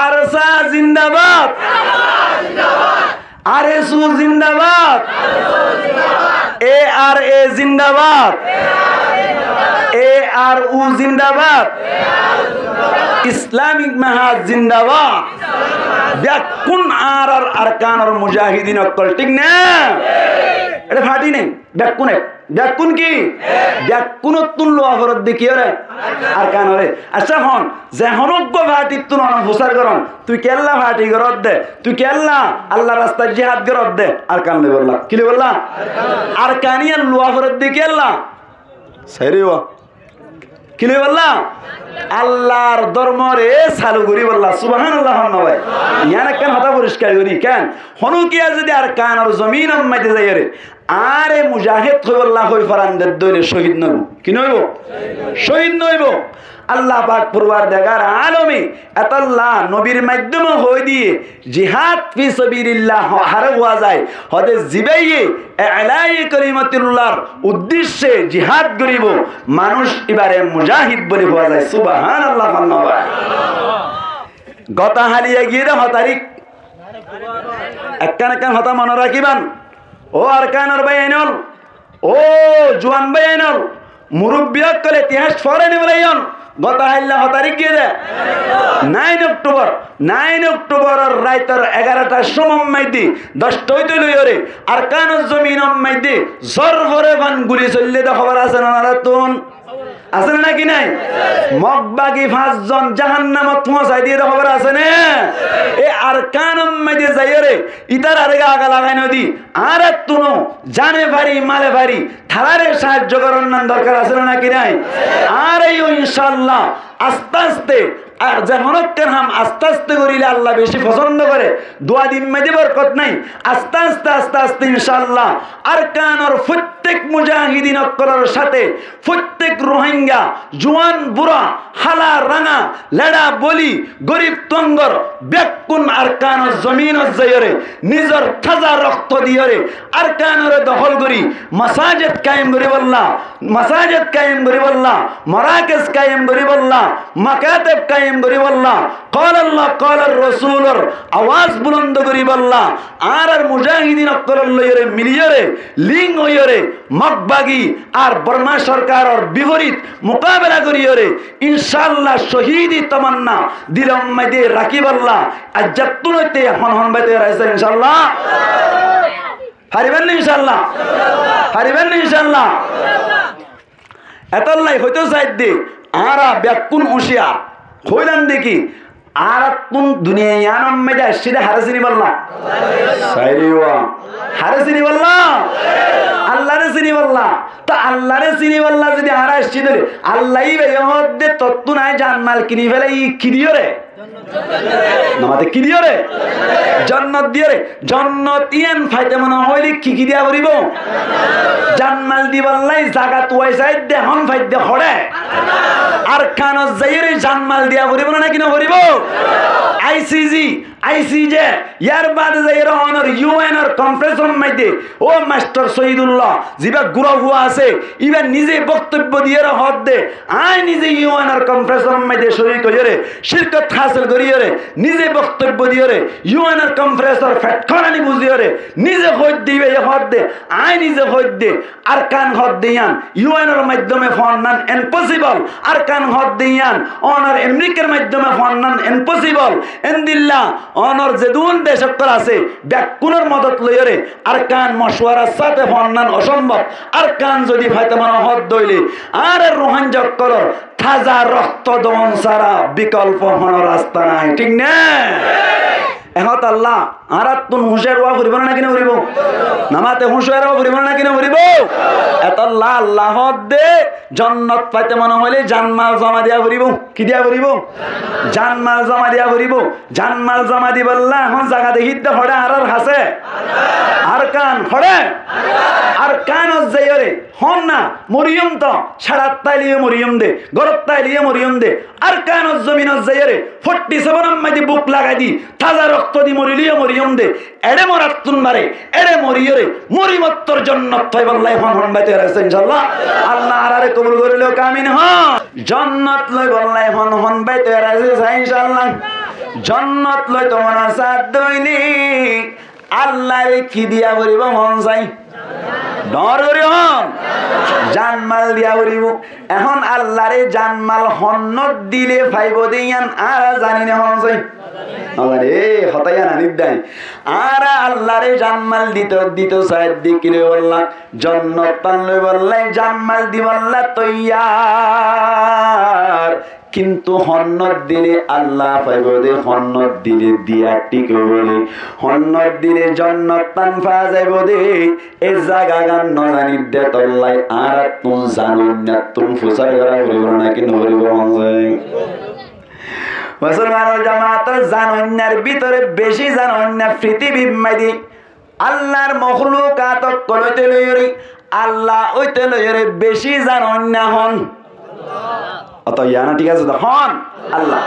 ARSA জিন্দাবাদ, আরএসইউ জিন্দাবাদ, ARA জিন্দাবাদ, এআরইউ জিন্দাবাদ, ইসলামিক মাহাজ জিন্দাবাদ। ব্যাকুন আর আরকানর মুজাহিদিন অকল ঠিক না? এটা ফাটি নেই ব্যাকুনে। ব্যাকুন কি? ব্যাকুনতুন লো অপরাধ দেখি রে আরকান রে। আচ্ছা হন যে হনজ্ঞ ফাটি তুন অনুসার করন তুই কেল্লা ফাটি গরদ দে, তুই কেল্লা আল্লাহ রাস্তায় জিহাদ গরদ দে আরকান লে বললা কি লে বললা আরকানিয়ান লো অপরাধ দেখি আল্লাহ সাইরিও কি লে বললা আল্লাহর ধর্মরে চালু করি বললা সুবহানাল্লাহ নয় ইয়ানা কেন হতা পরিষ্কার করি কেন হনুকিয়া যদি আর কান আর জমিন মাইতে যাই রে আরে মুজাহিদ হইবল্লাহ হই ফারানদের দইলে শহীদ নইব কি নইব শহীদ নইব আল্লাহ পাক পরওয়ারদিগার আলমে আতাল্লাহ নবীর মাধ্যমে হই দিয়ে জিহাদ ফি সাবিলিল্লাহ হারে হওয়া যায় হদে জিবাইয়ে ইলাই কালিমাতুল্লাহর উদ্দেশ্যে জিহাদ করিব মানুষ এবারে মুজাহিদ বলে হওয়া যায় সুবহানাল্লাহ আল্লাহ গতা হালিয়া গিয়ে হতারিক একখান একখান হতা মনে রাখিবান ও আরকানের বাইনল ও জওয়ান বাইনল মুরব্বিয়ক কলে ইতিহাস ফরে নিবলাইন গত হাইল্লা হতারিক গিয়ে দে 9 অক্টোবর রাইতর 11টার সময় মাইদি 10টা হইতে লইরে আরকানুজ জমিন মাইদি জোর ভরে বান গুলি চললে তো খবর আছে না রাতুন আছে নাকি নাই মগবাগি 5 জন জাহান্নামত পৌঁছাই দিয়ে খবর আছে না এ আরকানুম মাইদি যাইরে ইতার আরেগা আগা লাগাই নদী আর তুনো জানে ভারি মালে ভারি থালারে সাহায্য করার নাম দরকার আছে নাকি নাই আর এই ইনশাআল্লাহ আস্তে আস্তে আর যেমনকের হাম আস্তে আস্তে করিলে আল্লাহ বেশি পছন্দ করে দোয়া দিন মেদে বরকত নাই আস্তে আস্তে আস্তে আস্তে ইনশাআল্লাহ আরকানর প্রত্যেক মুজাহিদিন অকলের সাথে প্রত্যেক রোহিঙ্গা জওয়ান বুড়া হালা রাঙা লেডা বলি গরিব তঙ্গর ব্যাকুন আরকানর জমিনত যাইরে নিজর তাজা রক্ত দিয়রে আরকানর দখল করি মাসাজিদ কায়েম করি বল্লা মাসাজিদ কায়েম করি বল্লা মারাকিজ কায়েম করি বল্লা মাকাতিব কায়েম করি বল্লা قال الله قال الرسول আওয়াজ বুলন্দ করি বল্লা আর মুজাহিদিন অকল লইরে মিলিয়রে লিং হইরে মগবাগি আর বর্মা সরকারের বিপরীত মোকাবেলা করিয়রে ইনশাআল্লাহ শহীদি তামান্না দিলম মাইদে রাখি বল্লা আজ্জাতুনতে হন হন বাইতে রাইছে ইনশাআল্লাহ হারিবেন না ইনশাআল্লাহ হারিবেন না ইনশাআল্লাহ এতলাই হইতো সাইদ দে আরা ব্যাকুন হুঁশিয়ার হইলাম দেখি আর কোন দুনিয়া ইয়ানম মেজা সিধা হারাসিনি বললা সাইরিওয়া হারাসিনি বললা আল্লাহরে চিনি বললা তো আল্লাহরে চিনি বললা যদি আর আসছি ধরে আল্লাহই বেহদে তত্ত্ব নাই জানমাল কিনি ফেলে ই কি দিও রে নামাতে কি দিও রে জান্নাত দিও রে জান্নাত ইয়ান ফাইতে মনে হইলে কি দিয়া করিব জানমাল দি বললাই জায়গা তুই সাইদ দে হন ফাইদে খড়ে আর কানজ যাইরে জানমাল দিয়া করিব না কি না করিব আইসিজে ইয়ার বাদে যাইরে অনর ইউএনর কনফারেন্স মাইতে ও মাস্টার শহীদুল্লাহ জিবা গুরা হুয়া আছে ইবা নিজে বক্তব্য দিয়ে হদ দে আই নিজে ইউএনর কনফারেন্স মাইতে শরীক হইরে শিরকত হাসিল করিরে নিজে বক্তব্য দিয়রে ইউএনর কনফারেন্সর ফেটখরানি বুঝিয়রে নিজে হদ দিবে হদ দে আই নিজে হদ দে আর কান হদ দিয়ান ইউএনর মাধ্যমে ফোন নান ইম্পসিবল আর কান হদ দিয়ান অনর আমেরিকার মাধ্যমে ফোন নান ইম্পসিবল এন্দিল্লাহ অনর যেদুন দেশকর আছে ব্যাকুনের মদত লইরে আর কান মশওয়ারার সাথে ফোন নান অসম্ভব আর কান যদি ফাইতেমান হদ দইলে আর রোহাঞ্জক করর তাজা রক্ত দমন ছাড়া বিকল্প হন রাস্তা নাই ঠিক না এহত আল্লাহ আর তুন হুঁশিয়ার ওয়া করিব না কিনা করিব নামাতে হুঁশিয়ার ওয়া করিব না কিনা করিব এত আল্লাহ আল্লাহ দে জান্নাত পাইতে মনে হইলে জানমাল জমা দিয়া করিব কি দিয়া করিব জানমাল জমা দিয়া করিব জানমাল জমা দি বললা এখন জায়গা দেখিত হড়ে আর হাসে আর কান হড়ে আর কান যাইরে হন না মরিয়ম তো ছাড়াত তাইলিয়ে মরিয়ম দে গরত তাইলিয়ে মরিয়ম দে আর কান জমিন যাইরে 47 মাইদি বুক লাগাই দি তাজা রক্ত দি মরিলিয়ে মরিয়ম দে এড়ে মরাতুন মারে এড়ে মরিয়রে মরিমত্তর জান্নাত পাই বললাই হন হন বাইতে রাখছে ইনশাআল্লাহ আল্লাহ আরে কবুল করিলো কামিন হ জান্নাত লই বললাই হন হন বাইতে রাখছে ইনশাআল্লাহ জন্নত লই তোমার সাথ দৈনিক আল্লাহর কি দিয়া করিব মন চাই ডর করি হন জানমাল দিয়া করিব এখন আল্লাহরে জানমাল হন্নত দিলে ফাইব দিয়ান আর জানি না মন চাই আর আল্লাহরে জানমাল দিত সাইড দিকে বললাম জন্নত পানলে বললাই জানমাল দি বললা তৈয়ার কিন্তু হন্নত দিলে আল্লাহ পাইব দে হন্নত দিলে দিয়া টিকে বলে হন্নত দিলে জন্নত পান পা যাইব দে এ জায়গা গান নজানি দে তল্লাই আর তুম জানো না তুম ফুসার করা করিব নাকি নকরিব মন যায় মুসলমানের জামাতের জানন্যার ভিতরে বেশি জানন্যা পৃথিবী মাইদি আল্লাহর মখলুকাত কলতে লইরি আল্লাহ ওইতে লইরে বেশি জানন্যা হন অত ইয়ানা ঠিক আছে হন আল্লাহ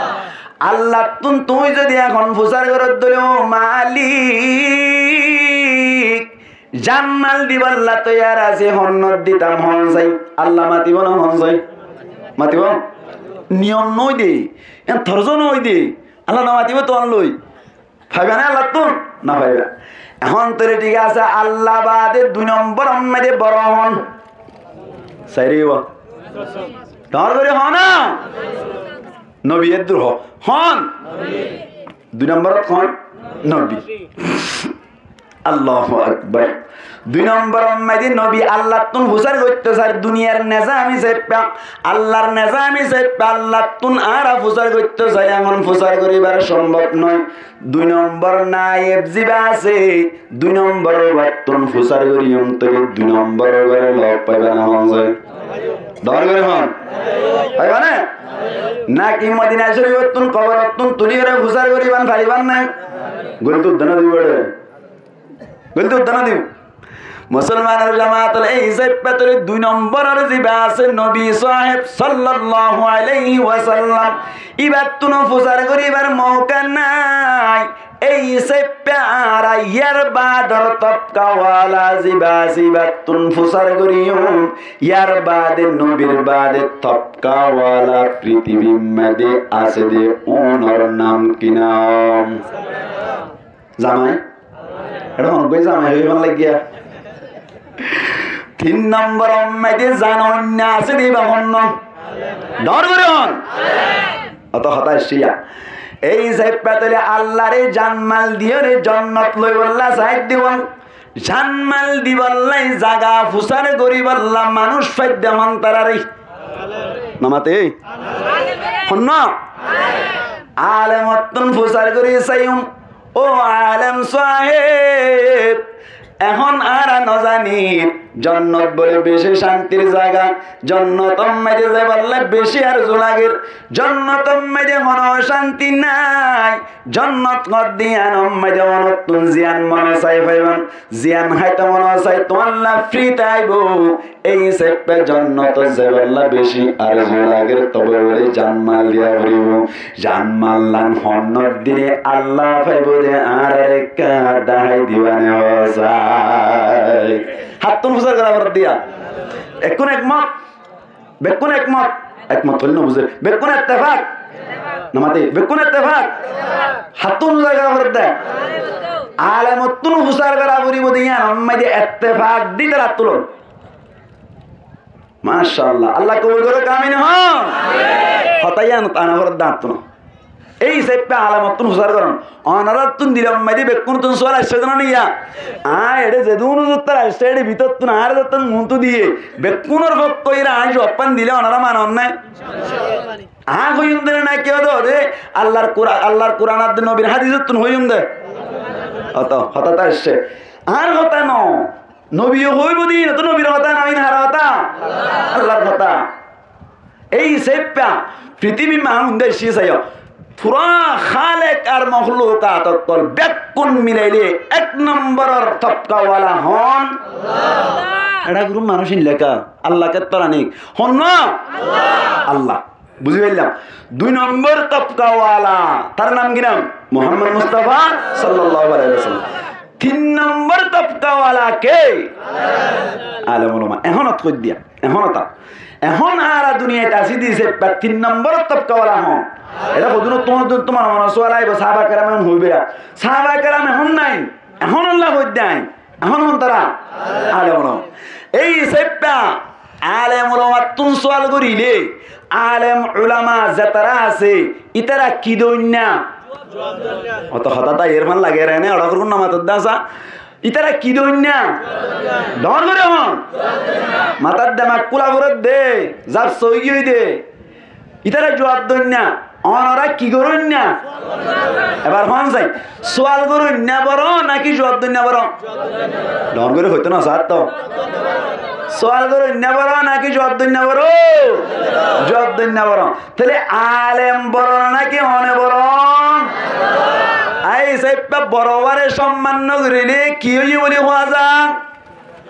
আল্লাহ তুই যদি এখন ফুসার ঘরত দিল মালিক জানমাল দিবাল্লা তৈয়ার আছে হন্নত দিতাম হন যাই আল্লাহ মাতিব না হন যাই মাতিব নিয়ম নই দে থরজন নই দে আল্লাহ না মাতিব তো লই ভাইবা না আল্লাহ তুন না ভাইবা এখন তোরে ঠিক আছে আল্লাহ বাদে 2 নম্বর আম্মাদে বড় হন সাইরিব ডর করে হ না নবী এদুর হন 2 নম্বর হন নবী আল্লাহু আকবার 2 নম্বর আম্মাদে নবী আল্লাহ তুন হুসার করতে স্যার দুনিয়ার নিজামি সেপা আল্লাহর নিজামি সেপা আল্লাহ তুন আর হুসার করতে চাই এমন হুসার করিবার সম্ভব নয় 2 নম্বর নায়েব জিবা আছে 2 নম্বর বাতুন হুসার করিয়ম তবে 2 নম্বর করে লোক পাইবা না হন যায় দর করে হন পাইবা না নাকি মদিনা শরীফ তুন কবর তুন তুলি করে হুসার করিবান পারিবান না গলতো দানা দিবড়ে গলতো দানা দিব মুসলমানের জামাতের এই সেপেতরে 2 নম্বরের জিবা আছে নবী সাহেব সাল্লাল্লাহু আলাইহি ওয়াসাল্লাম ইবার তুন ফুসার করিবার মৌকা নাই এই সেপারা ইয়ার বাদর তপকাওয়ালা জিবা জিবা তুন ফুসার করিও ইয়ার বাদে নবীর বাদে তপকাওয়ালা পৃথিবীর মধ্যে আছে দে ওনার নাম কি নাম জামাই এটা অনেক জামাই হইবার লাগিয়া 3 নম্বর আম্মাদে জানন্য আছে দিবা হন্ন ডর করে হন অত হতাশিয়া এই যে পেতলে আল্লাহরে জানমাল দিও রে জান্নাত লই বল্লা সাইদ দিবন জানমাল দিবল্লাই জায়গা ফুসার করি বল্লা মানুষ ফাইদ মন তারারে নামাতে হন্ন আলেমতুন ফুসার করি সাইম ও আলেম সাহেব এখন আর নজানি জন্নত বলে বেশি শান্তির জায়গা জন্নতম মেরে যায় বললে বেশি আর জোলাগের জন্নতম মেরে মনে শান্তি নাই জন্নত দিয়ান মেরে মনতুন জিয়ান মনে চাই পাইবান জিয়ান হাইতে মনে চাই তোমাল্লা ফ্রি তাইব এই সেপে জন্নত যে বললা বেশি আর জোলাগের তবে বলে জানমাল দিয়া করিব জানমাল লান হন্নত দিয়ে আল্লাহ পাইব দে আর একা দাহাই দিবানে হসা হাত তুন ফুসার করা ভর দিয়া এখন একমত বেকুন একমত একমত হইল না বুঝে বেকুন ইত্তেফাক নামাতে বেকুন ইত্তেফাক হাত তুন ফুসার করা ভর দে আলেমত তুন ফুসার করা করিব দিয়া আম্মা যে ইত্তেফাক দিতে রাত তুলন মাশাআল্লাহ আল্লাহ কবুল করে কামিন হ হতায়ান তানা ভর দাঁত তুন এই সেপে আলামতুন হুসার করন অনারাতুন দিলাম মাইদি বেকুন তুন সোয়াল আসছে না নিয়া এডে যেদুন উত্তর আসছে এডে ভিতর তুন আর যতন মুন্তু দিয়ে বেকুনর ভক্ত কইরা আজ অপন দিলে অনারা মানন না হইম দে না কেউ দে আল্লাহর কোরআন আর নবীর হাদিস তুন হইম দে অত হঠাৎ আসছে আর হতা ন নবীও হইব দিন তো নবীর হতা নয় না হতা আল্লাহর হতা এই সেপা পৃথিবী মানুষ দেশি চাই পুরা খালেক আর মখলুকাত কল বেকুন মিলাইলে 1 নম্বরের তপকাওয়ালা হন এটা গুরু মানুষই লেখা আল্লাহকে তরানিক হন না আল্লাহ বুঝি পাইলাম 2 নম্বর তপকাওয়ালা তার নাম কি নাম মুহাম্মদ মুস্তাফা সাল্লাল্লাহু আলাইহি ওয়াসাল্লাম 3 নম্বর তপকাওয়ালা কে আলেম উলামা এখনত কই দিয়া এখনতা এখন আর দুনিয়াতে আসি দিয়েছে 3 নম্বর তবকাওয়ালা হন এটা কদিন তোমার মনে সোয়াল আইব সাহাবা কেরাম এখন হইবে সাহাবা কেরাম এখন নাই এখন আল্লাহ হইতে নাই এখন হন তারা আলেম এই সেপ্পা আলেম ওলামা তুন সোয়াল করিলে আলেম উলামা যারা আছে ইতারা কি দইনা অত হঠাৎ এরমান লাগে রে না ওরা করুন না মাথার দাসা ইতারা কি দইনা ডর করে হন মাথার দামা কুলা করে দে যার সই দে ইতারা জবাব দইনা অনরা কি করুন না এবার হন যাই সোয়াল করুন না বড় নাকি জবাব দইনা বড় ডর করে হইতো না স্যার তো সোয়াল করুন না বড় নাকি জবাব দইনা বড় জবাব দইনা বড় তাহলে আলেম বড় নাকি অনে বড় আই সাইপা বড়বারে সম্মান নগরিলে কি হই বলি হওয়া যা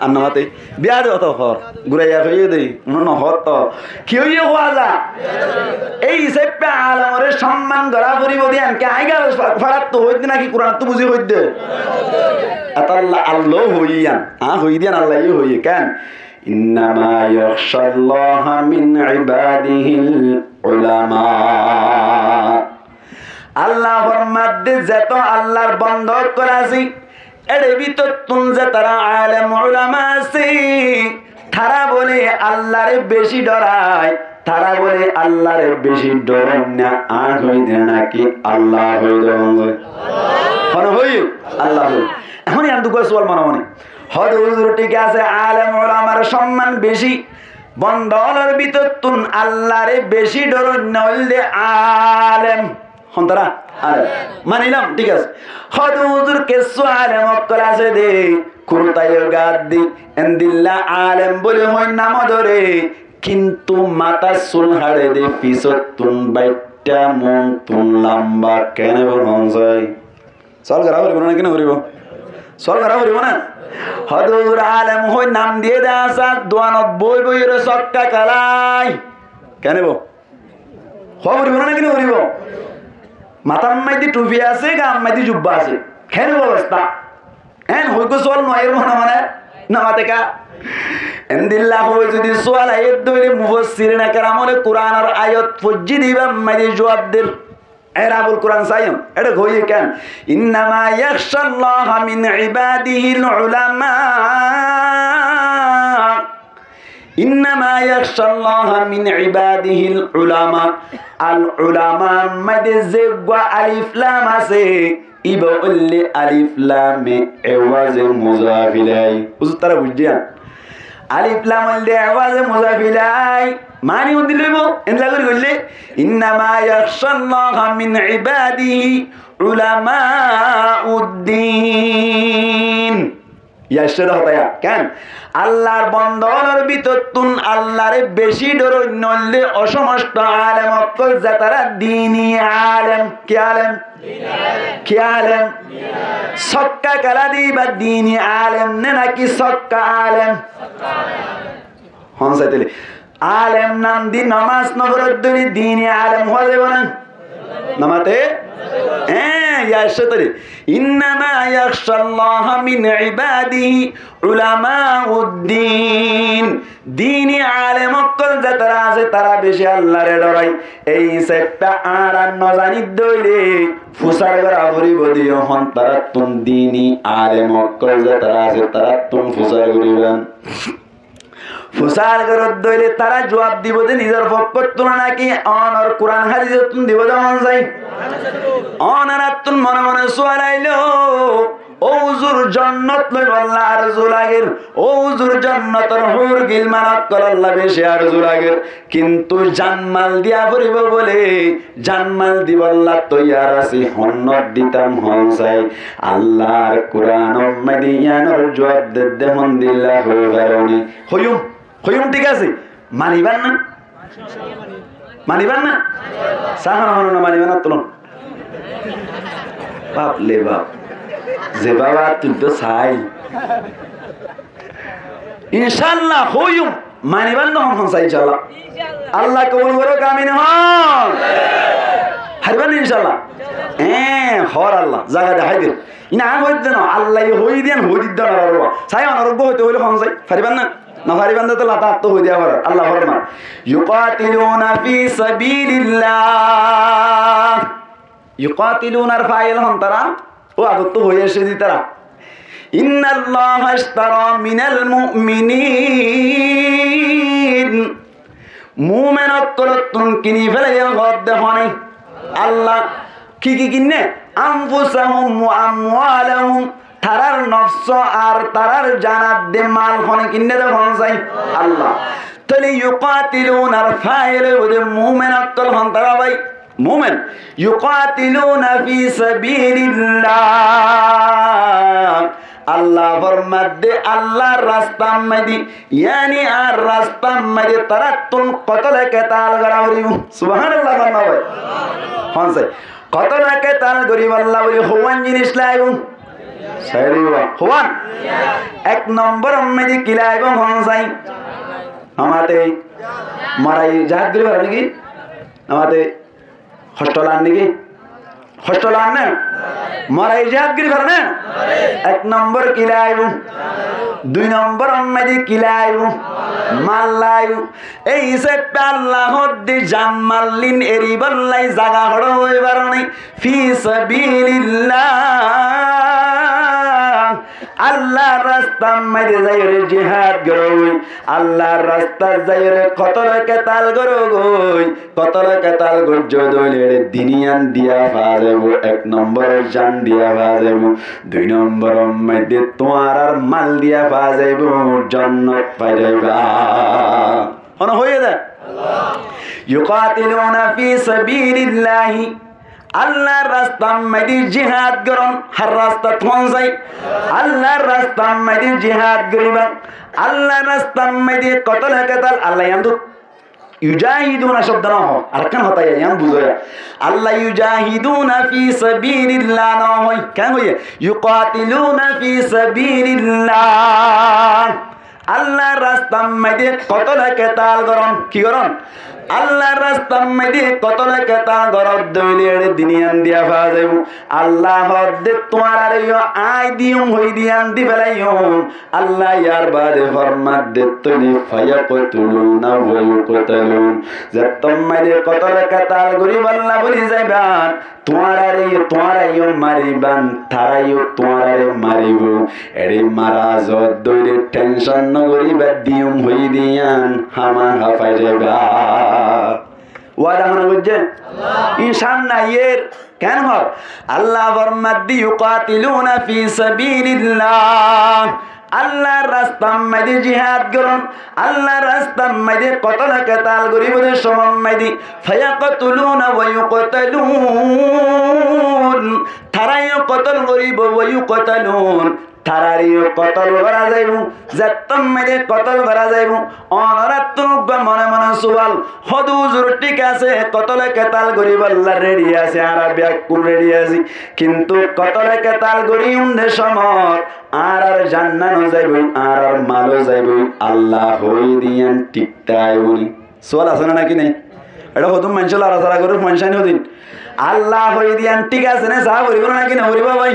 আন্নামাতে বিয়া দে অত ঘর ঘুরাইয়া হইয়ে দেই নহত কি হই হওয়া যা এই সাইপা আলেমরে সম্মান করা পরিব দিয়ান কে আইগা ফারাত তো হইতে নাকি কুরআন তো বুঝি হইতে আতাল্লাহ আল্লাহ হইয়ান হই দিয়ান আল্লাহই হইয়ে কেন ইন্নামা ইয়াখশাল্লাহা মিন ইবাদিহিল উলামা আল্লাহ ফরমাতে যত আল্লাহর বন্ধক করাছি এর ভিতর তুন যে তারা আলেম উলামা আছে তারা বলে আল্লাহরে বেশি ডরায় তারা বলে আল্লাহরে বেশি ডরায় না আর হইতে নাকি আল্লাহ হইতে মনে হই আল্লাহ এখন আমি দুটো সোয়াল মনে মনে হদ হুজুর ঠিক আছে আলেম উলামার সম্মান বেশি বন্ধনের ভিতর তুন আল্লাহরে বেশি ডরায় নইলে আলেম হন্তরা আলেম মানিলাম ঠিক আছে হদ হুজুর কেসু আলেম অক্কল আছে দে কুরতায়ের গাদ দি এন্দিল্লা আলেম বলে হই নাম ধরে কিন্তু মাথা চুল হাড়ে দে পিছত তুন বাইটা মন তুন লম্বা কেন হন যায় চল করা করিব না কেন করিব চল করা করিব না হদ হুজুর আলেম হই নাম দিয়ে দে আসা দোয়ানত বই বইয়ের চক্কা কালাই কেন করিব না কেন করিব মাথার মাইদি টুপি আছে গাম মাইদি জুব্বা আছে কেন অবস্থা এন হইকো সোয়াল নয়ের মনে মানে না মাতে কা এন্দিল্লাহ হই যদি সোয়াল আয়াত দইলে মুফাসসিরিন کرامরে কোরআনের আয়াত ফজি দিবা মাইদি জবাব দের এরাবুল কোরআন সাইম এটা কই কেন ইন্নামা ইয়াখশাল্লাহা মিন ইবাদিহিল উলামা ইন্নামা ইয়াখশাল্লাহা মিন ইবাদিহিল উলামা আল উলামা মাদে জেগা আলিফ লাম আছে ইবাউল্লি আলিফ লাম এওয়াজে মুজাফিলাই বুঝ তারা বুঝিয়া আলিফ লাম এ এওয়াজে মুজাফিলাই মানি হন্দি লইব এনলা করি কইলে ইন্নামা ইয়াখশাল্লাহা মিন ইবাদিহি উলামাউদ্দিন ইয়াশরা হতায়া কেন আল্লাহর বন্ধনের ভিতর তুন আল্লাহরে বেশি ডর নইলে অসমস্ত আলেম অকল যারা দ্বীনি আলেম কি আলেম কি আলেম সক্কা কালা দিবা দ্বীনি আলেম নে নাকি সক্কা আলেম হন সাইতেলে আলেম নাম দি নামাজ নগরত দরি দ্বীনি আলেম হওয়া যাবে না নামাতে ইয়াশতরি ইন্নামা ইয়াখশাল্লাহা মিন ইবাদিহি উলামাউদ্দিন দ্বীনি আলেম অকল যারা আছে তারা বেশি আল্লাহরে ডরায় এই সেটা আর ন জানি দইলে ফুসার করা করিব দিও হন তারা তুম দ্বীনি আলেম অকল যারা আছে তারা তুম ফুসার করিবেন ফুসার করত দইলে তারা জবাব দিব যে নিজের পক্ষ তুলনা নাকি অনর কোরআন হাদিস তুন দিব মন যাই অনারাতুন মনে মনে সোয়ালাইলো ও হুজুর জান্নাত লই আল্লাহ আরজু লাগের ও হুজুর জান্নাতের হুর গিলমানাত কল আল্লাহ বেশি আরজু লাগের কিন্তু জানমাল দিয়া পড়িব বলে জানমাল দিব আল্লাহ তৈয়ার আছে হন্নত দিতাম হন চাই আল্লাহর কোরআন মাদিয়ানোর জবাব দে মন দিল্লাহ হইবারনি হইম ঠিক আছে মানিবান না সাহানা হন মানিবান না তুলন বাপ লে বাপ যে বাবা তুই তো চাই ইনশাআল্লাহ হইম মানিবান না হন চাই ইনশাআল্লাহ আল্লাহ কবুল করো কামিন হন হারবান ইনশাআল্লাহ হর আল্লাহ জায়গা দেখাই দিন ইনা হইতে না আল্লাহ হই দেন হই দিন না চাই অনরব্য হইতে হইলে হন চাই পারিবান না নফারি বান্দা তো লাতা আত্ম হয়ে যাওয়ার আল্লাহ ফরমান ইউকাতিলুনা ফি সাবিলিল্লাহ ইউকাতিলুনার ফাইল হন তারা ও আগত হয়ে এসেছি তারা ইন্নাল্লাহা ইশতারা মিনাল মুমিনিন মুমিনত কলতুন কিনি ফেলে গদ দেখানে আল্লাহ কি কি কিনে আনফুসাহুম ওয়া আমওয়ালাহুম তারার নফস আর তারার জানাত দে মাল হনে কিনে দেখান যায় আল্লাহ তাহলে ইউকাতিলুনার ফাইল ওদের মুমিনত কল হন তারা ভাই মুমিন ইউকাতিলুনা ফি সাবিলিল্লাহ আল্লাহ ফরমাদে আল্লাহর রাস্তা মধ্যে ইয়ানি আর রাস্তা মধ্যে তারা তুন কতল কেতাল গরাউরি সুবহানাল্লাহ ভাই হন সে কতল কেতাল গরি আল্লাহ বলি হওয়ান জিনিস লাইবু সাইরিবা হওয়ান এক নম্বর মধ্যে কি লাইবু হন সাই আমাতে মারাই জাহাজ গরি আর নাকি আমাতে হস্টলান নাকি হস্টলান না মারাই জাহাজ গরি করে না এক নম্বর কি লাইবু দুই নম্বর মধ্যে কি লাইবু মাল লাইবু এই সে আল্লাহ দি জান মাল্লিন এরি বল্লাই জায়গা হড় হইবার নাই ফি সাবিলিল্লাহ আল্লাহর রাস্তা মধ্যে যাইরে জিহাদ করই আল্লাহর রাস্তা যাইরে কতল কেতাল করগই কতল কেতাল গজ্জ দলের দিনিয়ান দিয়া ফাজেব এক নম্বর জান দিয়া ফাজেব দুই নম্বর মধ্যে তোমার আর মাল দিয়া ফাজেব জান্নাত পাইবা হন হয়ে দা ইউকাতিলুনা ফি সাবিলিল্লাহি আল্লাহর রাস্তা মধ্যে জিহাদ করন হর রাস্তা কোন যাই আল্লাহর রাস্তা মধ্যে জিহাদ করিবা আল্লাহর রাস্তা মধ্যে কতল কেতাল আল্লাহ ইয়ান্দু ইউজাহিদুনা শব্দ না হয় আর কেন হতা ইয়ান বুঝোয়া আল্লাহ ইউজাহিদুনা ফি সাবিলিল্লাহ না হয় কেন হয় ইউকাতিলুনা ফি সাবিলিল্লাহ আল্লাহর রাস্তা মধ্যে কতল কেতাল করন কি করন আল্লাহর রাস্তা মধ্যে কতল কেতাল করন দইলের দিনিয়ান দিয়া ফাজেব আল্লাহ দে তোমার আর আই দিউম হই দিয়ান দি ফেলাইও আল্লাহ ইয়ার বাদে ফরমাত দে তনি ফায়াকতুলুনা ওয়া ইউকতালুন যে তোমারে কতল কেতাল গরি আল্লাহ বলি যাইবান তোমার আইও মারিবান তারাইও তোমার আরে মারিব এরে মারাজ দইলে টেনশন নগরি বা দিউম হই দিয়ান হামা হাফাই যাইবা ওয়াদা মনে বুঝছেন ইনশাআল্লাহ এর কেন হয় আল্লাহ ফরমাদি ইউকাতিলুনা ফি সাবিলিল্লাহ আল্লাহর রাস্তা মধ্যে জিহাদ করুন আল্লাহর রাস্তা মধ্যে কতল কেতাল গরিবদের সময় মধ্যে ফায়াকতুলুনা ওয়া ইউকতালুন তারাইও কতল গরিব ওয়া ইউকতালুন তারারিও কতল করা যাইব যাত্তম মেরে কতল করা যাইব অনরাত্মক মনে মনে সুবাল হদুজুর ঠিক আছে কতলে কেতাল গরিব আল্লাহ রেডি আছে আর ব্যাকুল রেডি আছে কিন্তু কতলে কেতাল গরি উন্ডে সমর আর জান্নানো যাইব আর মালো যাইব আল্লাহ হই দিয়ান টিকটাই উনি সোয়াল আছে না নাকি নেই এটা হতুম মানুষ লড়াচড়া করে মানুষানি হদিন আল্লাহ হই দিয়ান ঠিক আছে না যা করিব নাকি না করিব ভাই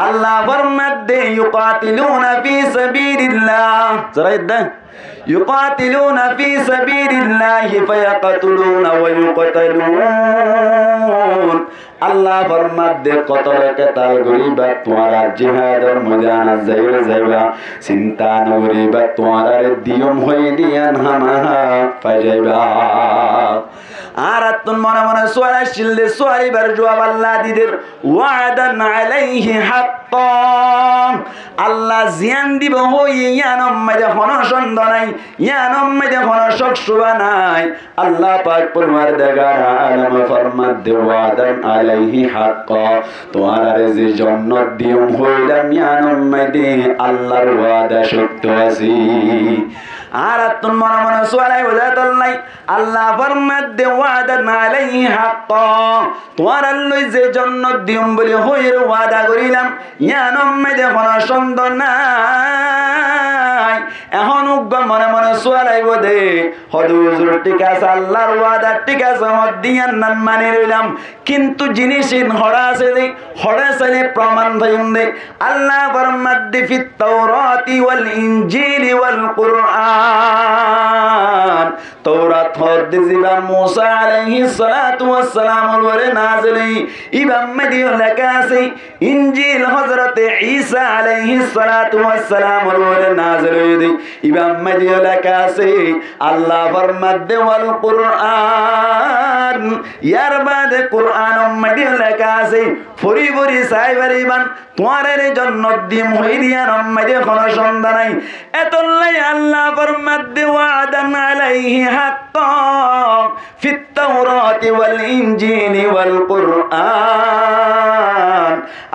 আল্লাহ ফরমাদে ইউকাতিলুনা ফি সাবিলিল্লাহ জরা ইদ্দান ইউকাতিলুনা ফি সাবিলিল্লাহ ফায়াকতুলুনা ওয়া ইউকতালুন আল্লাহ ফরমাদে কতল কেতাল গরিবা তোমারা জিহাদের ময়দান যাইবা চিন্তা নগরিবা তোমারা দিয়ম হই দিয়ান হামা পাই যাইবা আর তুন মনে মনে সোয়ালা শিলদে সোয়ারিবার জবাব আল্লাহ দিদের ওয়াদান আলাইহি হাক্কান আল্লাহ জিয়ান দিব হই ইয়ানম মধ্যে কোনো সন্দেহ নাই ইয়ানম মধ্যে কোনো শক শুবা নাই আল্লাহ পাক পরওয়ারদিগার আলম ফরমাত দে ওয়াদান আলাইহি হাক্কা তোমার যে জান্নাত দিম হইলাম ইয়ানম মধ্যে আল্লাহর ওয়াদা সত্য আছে আর তুন মনে মনে সোয়ালাই ওয়াদাতাল্লাহ আল্লাহ ফরমাত দে ওয়াদান আলাইহি হাক্কা তোমার আল্লাহ যে জান্নাত দিম বলে হইর ওয়াদা করিলাম ইয়ানম মধ্যে কোনো সন্দেহ নাই এখন মনে মনে সোয়ালাইব দে হুজুর ঠিক আছে আল্লাহর ওয়াদা ঠিক আছে হদিয়ান নাম মানে রইলাম কিন্তু জিনিসিন হড়া আছে দে হড়া সালে প্রমাণ ভাইম দে আল্লাহ ফরমাদ্দি ফিত তাওরাতি ওয়াল ইনজিল ওয়াল কুরআন তাওরাত হদিস ইবা মুসা আলাইহিস সালাতু ওয়াস সালাম ওরে নাজিলি ইবা মদিও লেখা আছে ইনজিল হযরতে ঈসা আলাইহিস সালাতু ওয়াস সালাম ওরে নাজিলি ইবা মদিও লেখা আছে আল্লাহ ফরমাদ্দে ওয়াল কুরআন ইয়ার বাদে কুরআন মদিও লেখা আছে ফরি ফরি সাইবারিবান তোমার জন্য দিম হইরিয়ান মদিও কোন সন্ধান নাই এতলাই আল্লাহ ফরমাদ্দে ওয়াদান আলাইহি হাক্কান ফিত তাওরাতি ওয়াল ইনজিল ওয়াল কুরআন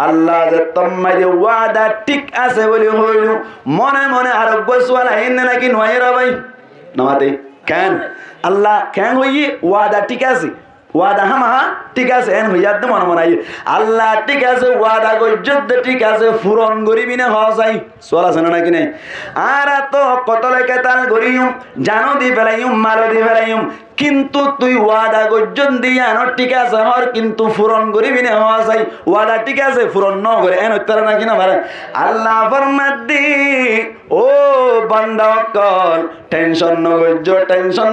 আল্লাহ যে তোমার ওয়াদা ঠিক আছে বলে হইল মনে মনে আর গোসওয়ালা হেন নাকি নয় রে ভাই নমাতে কেন আল্লাহ কেন হইয়ে ওয়াদা ঠিক আছে ওয়াদা হামা ঠিক আছে এন হইয়া তো মনে মনে আল্লাহ ঠিক আছে ওয়াদা গজ্জত ঠিক আছে ফুরন গরিবি না হওয়া চাই সোয়াল আছে না নাকি নাই আর তো কত লেখে তাল গরিম জানো দি ফেলাইম মারো দি ফেলাইম কিন্তু তুই ওয়াদা গজ্জন দিয়া ন ঠিক আছে হর কিন্তু ফুরন গরিবি না হওয়া চাই ওয়াদা ঠিক আছে ফুরন ন করে এন উত্তর নাকি না ভারে আল্লাহ ফরমাদ্দি ও বান্দা কল টেনশন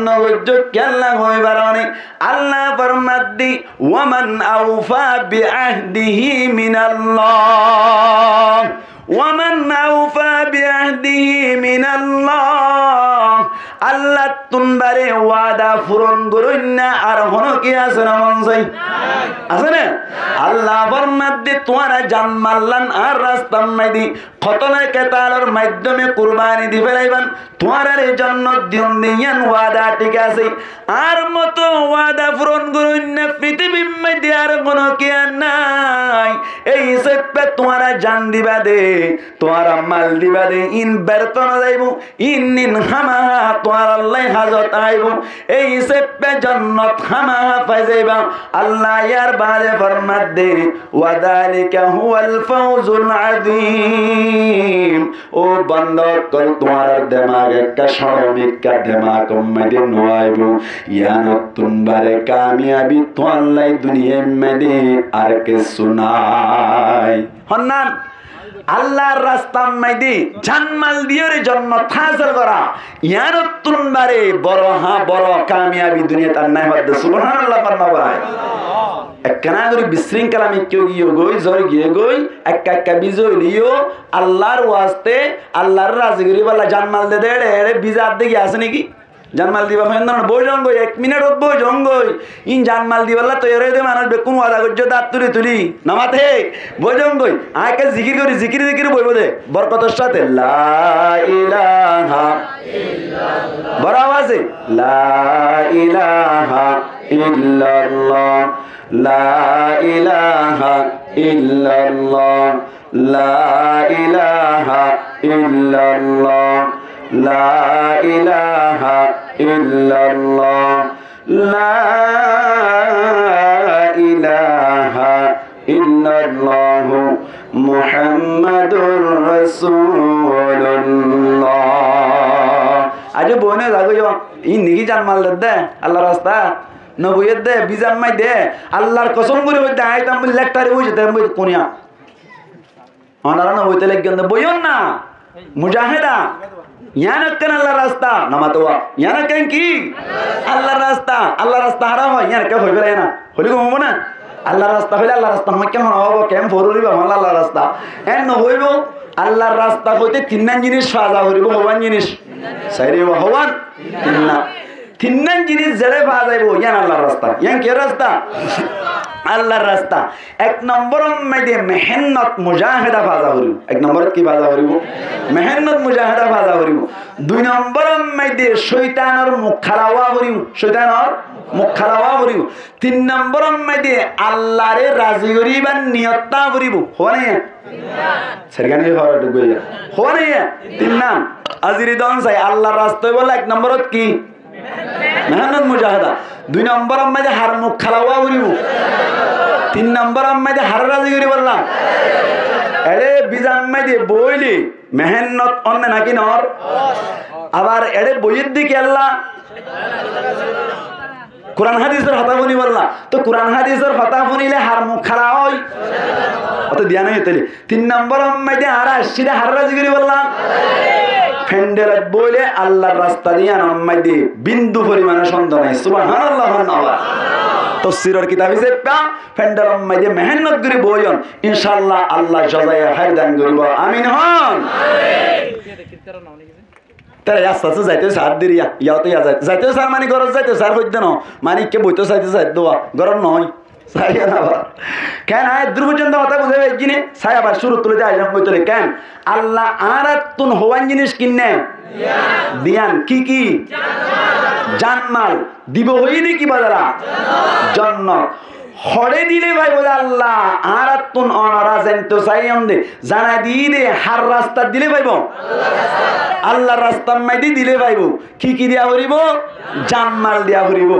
ন গজ্জ কেলা হইবার অনেক আল্লাহ ফরমাদ্দি ওয়ামান আউফা বিআহদিহি মিনাল্লাহ ওয়ামান আউফা বিআহদিহি মিনাল্লাহ আল্লাহ তুনবারে ওয়াদা পূরণ করুন না আর হনো কি আছে না মন চাই আছে না আল্লাহ ফরমাদ্দি তোমারা জান মারলান আর রাস্তা মাইদি খতনায় কেতালের মাধ্যমে কুরবানি দি ফেলাইবান তোমার জন্য দিন দিয়ান ওয়াদা ঠিক আছে আর মতো ওয়াদা পূরণ করুন না পৃথিবীর মধ্যে আর কোনো কি নাই এই হিসেবে তোমারা জান দিবা দে তোমারা মাল দিবা দে ইন ব্যর্থ না যাইব ইন হামা তোমার আল্লাহ হাজত আইব এই হিসেবে জান্নাত হামা পাই যাইবা আল্লাহ ইয়ার বারে ফরমাত দে ওয়াদালিকা হুয়াল ফাউজুল আযীম ও বান্দা কল তোমার দিমাগ একটা শরমিকা দিমাগ মধ্যে নয়াইব ইয়ান তুমবারে কামিয়াবি তো আল্লাহ দুনিয়া মধ্যে আর কে সুনাই হন্নান আল্লাহর রাস্তা মাইদি জানমাল দিয়ের জন্য হাসিল করা ইয়ার তুনবারে বড় কামিয়াবি দুনিয়া তার নাই হদ সুবহানাল্লাহ পারনা ভাই একখানা করে বিশৃঙ্খলা আমি কেউ গিয়ে গই জোর গিয়ে গই একা বিজয় লিও আল্লাহর ওয়াস্তে আল্লাহর রাজগিরি বালা জানমাল দে দেড়ে বিজার দিকে আছে নাকি জানমাল দিবা হয় না বইজং গই 1 মিনিট বইজং গই ইন জানমাল দিবালা তো এরে দে মানুষ বেকুন ওয়াদা গজ্জ দাঁত তুলি নামাতে বইজং গই আকে জিকির বইব দে বরকতের সাথে লা ইলাহা ইল্লাল্লাহ বড় আওয়াজে লা ইলাহা ইল্লাল্লাহ লা ইলাহা ইল্লাল্লাহ লা ইলাহা ইল্লাল্লাহ লা ইলাহা ইল্লাল্লাহ লা ইলাহা ইল্লাল্লাহ মুহাম্মাদুর রাসূলুল্লাহ আজ বনে যাগো ই নিকি জানমাল দে আল্লাহর রাস্তা নবুয়ের দে বিজাম্মাই দে আল্লাহর কসম করে বলতে আইতাম বলে লেকটারে বুঝতে আমি কোনিয়া ওনারা নবুইতে লেগেন বইন না মুজাহিদা ইয়ানা কেন আল্লাহর রাস্তা নামাতোয়া ইয়ানা কেন কি আল্লাহর রাস্তা হারা হয় ইয়ানা কে হইবে না হলি কম না আল্লাহর রাস্তা হইলে আল্লাহর রাস্তা আমাকে কেমন হবো কেমন ফরুলিব আল্লাহর রাস্তা এন হইব আল্লাহর রাস্তা হইতে তিননান জিনিস ফাজা হইব হওয়ান জিনিস সাইরিব হওয়ান তিননান জিনিস জেরে ফাজা হইব ইয়ান আল্লাহর রাস্তা ইয়ান কে রাস্তা আল্লাহর রাস্তা এক নম্বর মধ্যে মেহনত মুজাহিদা ফাজা হইব এক নম্বর কি ফাজা হইব মেহনত মুজাহিদা ফাজা হইব দুই নম্বর মধ্যে শয়তানের মুখ খালাওয়া হইব শয়তানের মুখ খালাওয়া হইব তিন নম্বর মধ্যে আল্লাহরে রাজি করিবার নিয়তটা হইব হনে সরগানি হওয়ার গই হনে তিন নাম আজিরি দন চাই আল্লাহর রাস্তায় বলে এক নম্বরত কি মেহনত মুজাহিদা দুই নম্বর মধ্যে হার মুখ খালাওয়া হইব তিন নম্বর আম্মাই দিয়ে হার রাজি করি বললাম এড়ে বিজা আম্মাই দিয়ে বইলি মেহনত অন্য নাকি নর আবার এড়ে বইয়ের দিকে আল্লাহ কোরআন হাদিসের হতা শুনি বললাম তো কোরআন হাদিসের হতা শুনিলে হার মুখ খারা হয় অত দিয়া নাই তাহলে তিন নম্বর আম্মাই দিয়ে আর আসছি হার রাজি করি বললাম ফেন্ডেলত বইলে আল্লাহর রাস্তা দিয়ে আম্মাই দিয়ে বিন্দু পরিমাণে সন্দেহ নাই সুবহানাল্লাহ তফসিরের কিতাবে যে পা ফেন্ডেল আম্মাই দিয়ে মেহনত করে বইন ইনশাআল্লাহ আল্লাহ জাযায়ে খাইর দান করিব আমিন হন তারা আস্তে যাইতে সার দিরিয়া ইয়াতে যাইতে স্যার মানে গরজ যাইতে স্যার হইতে ন মানে কে বইতে চাইতে চাই দোয়া গরম নয় সাইয়া না কেন আয় দুর্পর্যন্ত কথা বুঝে জিনে সাই আবার শুরু তুলে যায় বইতলে কেন আল্লাহ আর তুন হওয়ান জিনিস কিনে দিয়ান কি কি জানমাল দিব হইনি কি বাজারা জান্নাত হড়ে দিলে ভাই বলে আল্লাহ আর তুন অনরা জানতো চাই দে জানা দিয়ে দে হার রাস্তা দিলে ভাইব আল্লাহর রাস্তা মাইদি দিলে ভাইব কি কি দিয়া করিব জানমাল দিয়া করিব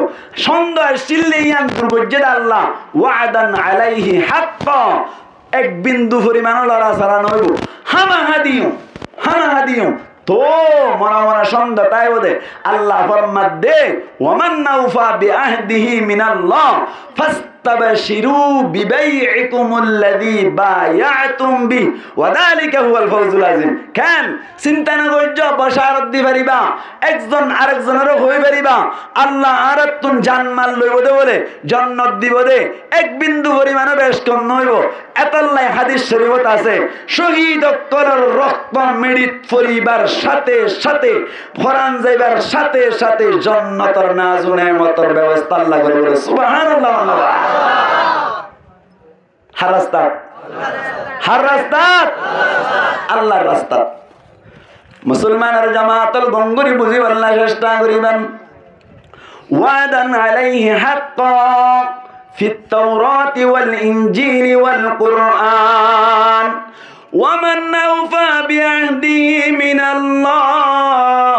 সুন্দর সিল্লে ইয়ান দুর্বজ্জেদ আল্লাহ ওয়াদান আলাইহি হাক্কা এক বিন্দু পরিমাণ লড়া ছাড়া নইব হামাহাদিও তো মনে মনে সন্ধ্যা তাই বোধে আল্লাহ ফরমাত দে ওয়ামান নাউফা বিআহদিহি মিনাল্লাহ ফাস্তাবশিরু বিবাইইকুমুল্লাযী বায়াতুম বি ওয়া যালিকা হুয়াল ফাওজুল আযীম কেন চিন্তা না কইজ বশারত দি পারিবা একজন আরেকজনের হই পারিবা আল্লাহ আরাতুন জানমাল লইব দে বলে জান্নাত দিব দে এক বিন্দু পরিমাণে বেশ কম নইব এতলাই হাদিস শরীফত আছে শহীদ করার রক্ত মেডিত পরিবার সাথে সাথে ফরান যাইবার সাথে সাথে জান্নাতের নাজু নেমতের ব্যবস্থা আল্লাহ করে বলে সুবহানাল্লাহ হার রাস্তা আল্লাহর রাস্তা মুসলমানের জামাতুল গঙ্গুরি বুঝি আল্লাহ চেষ্টা করিবেন ওয়াদান আলাইহি হাক্কা ফিত তাওরাতি ওয়াল ইনজিলি ওয়াল কুরআন ওয়ামান আওফা বিআহদিহি মিনাল্লাহ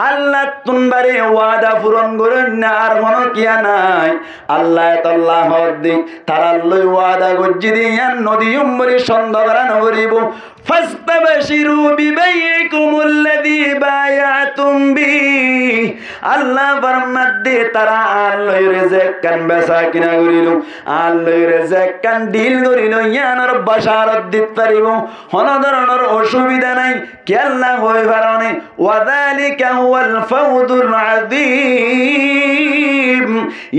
আল্লাহ তুনবারে ওয়াদা পূরণ করেন না আর মনো কিয়া নাই আল্লাহ তাআলা হদ্দি তারা লই ওয়াদা গজ্জি দিয়ান নদী উম্মরি সন্দেহরা করিব ফাস্তাবশিরু বিবাইকুমুল্লাযী বায়াতুম বি আল্লাহ ফরমাত দে তারা আল্লাহ রিজক কান বেচা কিনা করিল আল্লাহ রিজক কান ডিল করিল ইয়ানর বশারত দিত পারিব কোন ধরনের অসুবিধা নাই কি আল্লাহ হই পারনে ওয়া যালিকা হুয়াল ফাওজুল আযীম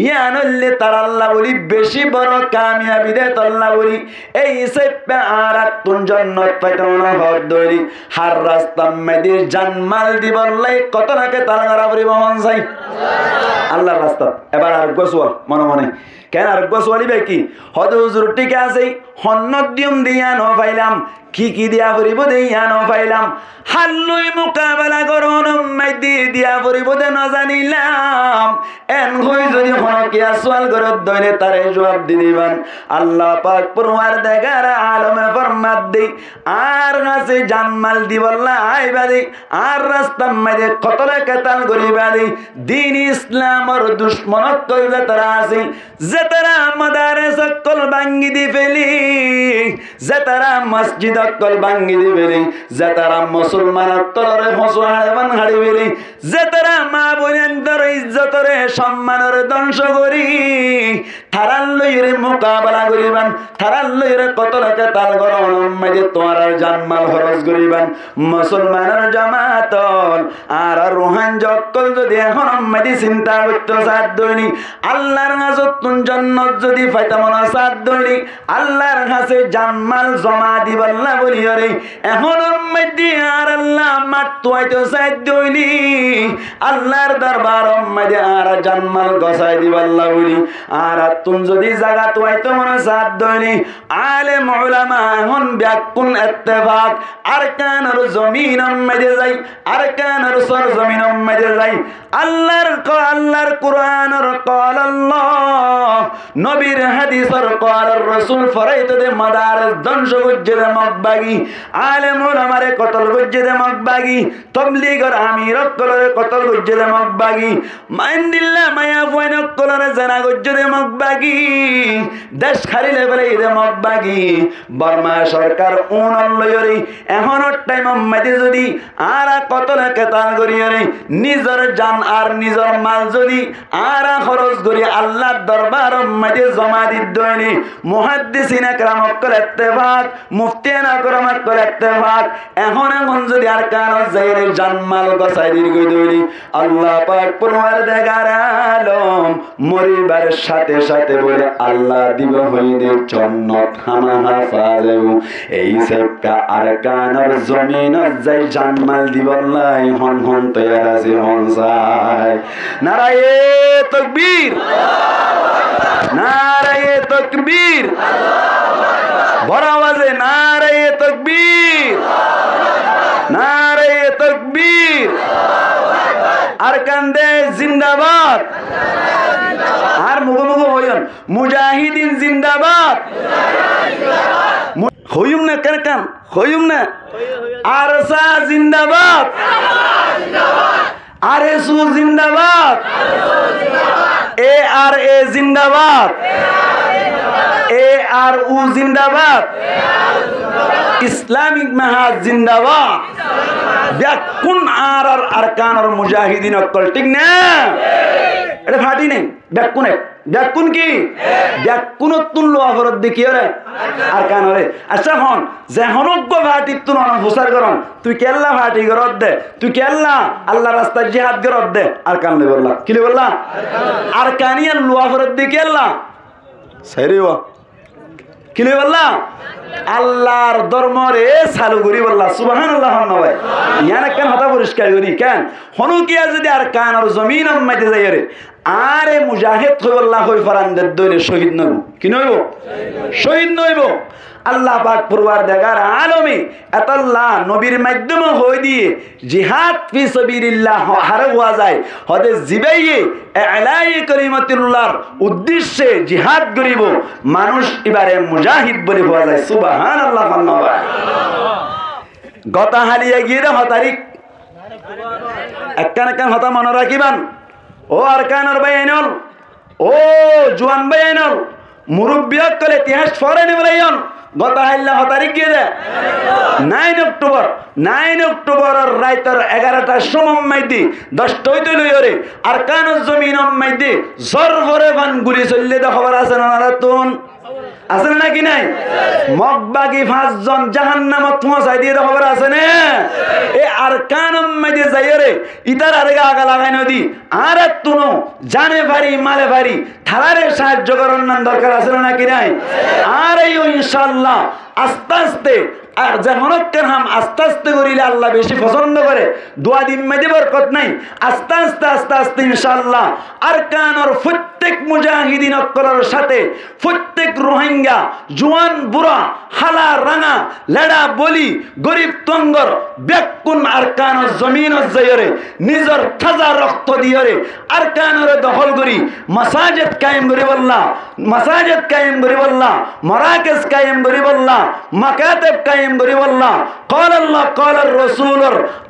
ইয়ানল্লে তারা আল্লাহ বলি বেশি বড় কামিয়াবি দে আল্লাহ বলি এই সেপে আরাতুন জান্নাত পাইতানা হদরি হার রাস্তা মেদি জানমাল দিবল্লাই কত নাকে তালগারা পরিবহন চাই আল্লাহর রাস্তা এবার আর গোসওয়াল মনে মনে কেন আর গোসওয়ালি বে কি হদ হুজুর ঠিক আছে হন্নত দিম দিয়া ন পাইলাম কি কি দিয়া পরিব দিয়া ন পাইলাম হাল্লুই মোকাবেলা করন মেদি দিয়া পরিব দে ন জানিলাম এন হই যদি হনকিয়া সওয়াল করত দইলে তারে জবাব দি দিবান আল্লাহ পাক পরওয়ারদিগার আলমে ফরমাত দে আর কাছে জানমাল দিবল্লা আইবা দে আর রাস্তা মেদে কতলে কেতাল করিবা দে দিন ইসলামর দুশমনত কইলে তারা আছে যে তারা মাদারেস কল ভাঙ্গি দি ফেলি যে তারা মসজিদ কল ভাঙ্গি দি ফেলি যে তারা মুসলমান তলরে ফসহাড়ে বান হাড়ি ফেলি যে তারা মা বোনেন্দর ইজ্জতরে সম্মানের ধ্বংস করি থারাল লইরে মোকাবেলা করিবান থারাল লইরে কতলে কেতাল গরম মেদে তোমার জানমাল খরচ করিবান মুসলমানের জামাত আর রোহান জক্কল যদি এখন মেদি চিন্তা করতে সাথ দইনি আল্লাহর নাজত তুন জান্নাত যদি পাইতাম না সাথ দইনি আল্লাহর কাছে জানমাল জমা দিবাল্লা বলি রে এখন মেদি আর আল্লাহ মাত তোয়াইতে সাথ দইনি আল্লাহর দরবার মেদি আর জানমাল গসাই দিবাল্লা বলি আর তুন যদি জায়গা তোয়াইতে মনে সাথ দইনি আলেম উলামা এখন ব্যাকুন ইত্তেফাক আরকানুর জমিন মেদি যাই আরকানুর সরজমিন মেদি যাই আল্লাহর কোরআনের قال الله নবীর হাদিসের قال الرسول ফরাইতে দে মাদার আর ধ্বংস করছে দে মগবাগি আলেম ওলামারে কতল করছে দে মগবাগি তবলিগর আমির অক্কলরে কতল করছে দে মগবাগি মাইন্দিল্লা মায়া ফয়ন অক্কলরে জানা করছে দে মগবাগি দেশ খারিলে বলে দে মগবাগি বর্মা সরকার উনলয়রে এখনো টাইম মাইতে যদি আর কতলে কেতাল করিয়রে নিজের জান আর নিজের মাল যদি আর খরচ করি আল্লাহর দরবার মাইতে জমা দিদয়নি মুহাদ্দিসিন একরাম অক্কল ইত্তেফাক মুফতিয়ান আকরাম অক্কল ইত্তেফাক এখন যদি আর কার যাইরে জানমাল গসাই দীর্ঘ দইনি আল্লাহ পাক পরওয়ারদিগার আলম মরিবার সাথে সাথে বলে আল্লাহ দিব হইদের জান্নাত হামাহা ফালেউ এই সেপকা আর কানর জমিন যাই জানমাল দিবল্লাই হন হন তৈয়ার আছে হন যায় নারায়ে তাকবীর নারায়ে তাকবীর বড় আওয়াজে নারায়ে তাকবীর নারায়ে তাকবীর আরকান দেশ জিন্দাবাদ আর মুগো হইন মুজাহিদিন জিন্দাবাদ হইম না কারকান হইম না আরসা জিন্দাবাদ আরএসউ জিন্দাবাদ এআরএ জিন্দাবাদ এআরউ জিন্দাবাদ ইসলামিক মাহাজ জিন্দাবাদ ব্যাকুন আর আরকান মুজাহিদিন অকল ঠিক না এটা ফাটি নেই ব্যাকুনে ব্যাকুন কি ব্যাকুনতুন লোয়াফরত দেখি রে আরকান রে আচ্ছা হন যে হনজ্ঞ ফাটি তুন প্রচার করন তুই কেল্লা ফাটি করত দে তুই কেল্লা আল্লাহ রাস্তায় জিহাদ করত দে আরকান লে বললা কি লে বললা আরকানিয়ান লোয়াফরত দেখি আল্লাহ সাইরেওয়া কি লে বললা আল্লাহর ধর্মরে চালু করি বললা সুবহানাল্লাহ নয় ইয়ান কেন হতা পরিষ্কার করি কেন হনু কি যদি আর কান আর জমিন মাইতে যাই রে আরে মুজাহিদ হই আল্লাহ হই ফরানদের দইলে শহীদ নইব কি নইব শহীদ নইব আল্লাহ পাক পরওয়ারদিগার আলমে আতাল্লাহ নবীর মাধ্যমে হই দিয়ে জিহাদ ফি সাবিলিল্লাহ হার হওয়া যায় হদে জিবাইয়ে ইলাই কালিমাতুল্লাহর উদ্দেশ্যে জিহাদ করিব মানুষ এবারে মুজাহিদ বলে হওয়া যায় সুবহানাল্লাহ আল্লাহ গতা হালিয়া গিয়ে হতারিক একখান একখান হতা মনে রাখিবান ও আরকানর বাইনল ও জওয়ান বাইনল মুরব্বী কলে ইতিহাস ফরেনি বলাইন গতা হাইল্লা হতারিক গিয়ে দে 9 অক্টোবর রাইতর 11টার সময় মাইদি 10টা হইতে লইরে আরকানুজ জমিন মাইদি জোর ভরে বান গুলি চললে দে খবর আছে না রাতুন আছে নাকি নাই মগবাগি 5 জন জাহান্নামত পৌঁছাই দিয়ে খবর আছে না এ আরকানুম মাইদি যাইরে ইতার আরেগা আগা লাগাই নদী আর তুনো জানে ভারী মালে ভারী থালারে সাহায্য করার নাম দরকার আছে নাকি নাই আর এই ইনশাআল্লাহ আস্তে আস্তে আর যেমন হাম আস্তে আস্তে করিলে আল্লাহ বেশি পছন্দ করে দোয়া দিন মেদে বরকত নাই আস্তে আস্তে আস্তে আস্তে ইনশাআল্লাহ আরকানর প্রত্যেক মুজাহিদিন অক্কলের সাথে প্রত্যেক রোহিঙ্গা জওয়ান বুড়া হালা রাঙা লেডা বলি গরিব তঙ্গর ব্যাকুন আরকানর জমিন জয়রে নিজর তাজা রক্ত দিয়রে আরকানরে দখল করি মাসাজিদ কায়েম করি বল্লাহ মাসাজিদ কায়েম করি বল্লাহ মারাকিজ কায়েম করি বল্লাহ মাকাতিব কায়েম করি বল্লাহ قال الله قال الرسول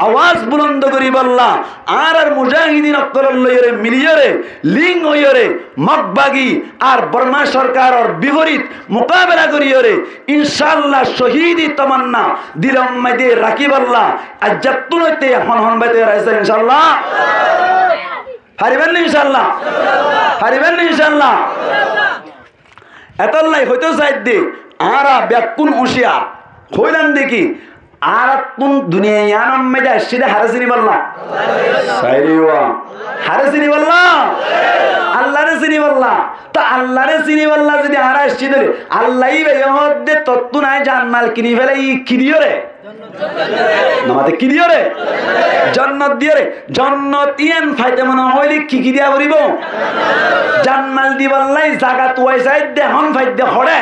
আওয়াজ বুলন্দ করি বল্লাহ আর মুজাহিদিন অক্কলর লয়রে মিলিয়রে লিঙ্গ হইরে মগবাগি আর বর্মা সরকারের বিপরীত মোকাবেলা করিয়রে ইনশাআল্লাহ শহীদি তামান্না দিলম মধ্যে রাখি বল্লাহ আজ্জাতুনতে হন বাইতে রাইছে ইনশাআল্লাহ হারিবেন ইনশাআল্লাহ হারিবেন ইনশাআল্লাহ এতলাই হইতো সাইদ দে আরা ব্যাকুন উশিয়া হইলাম দেখি আর তুম দুনিয়া ইয়ানম মেজা সিধা হারসিনি বললা সাইরিওয়া হারসিনি বললা আল্লাহরে চিনি বললা তো আল্লাহরে চিনি বললা যদি আর আসছি ধরে আল্লাহই বেহদে তত্ত্ব নাই জানমাল কিনি ফেলে ই কিনিও রে নামাতে কিনিও রে জান্নাত দিয়ে রে জান্নাত ইয়ান ফাইতে মনে হইলে কি দিয়া করিব জানমাল দি বললাই জায়গা তুই সাইড দে হন ফাইতে হড়ে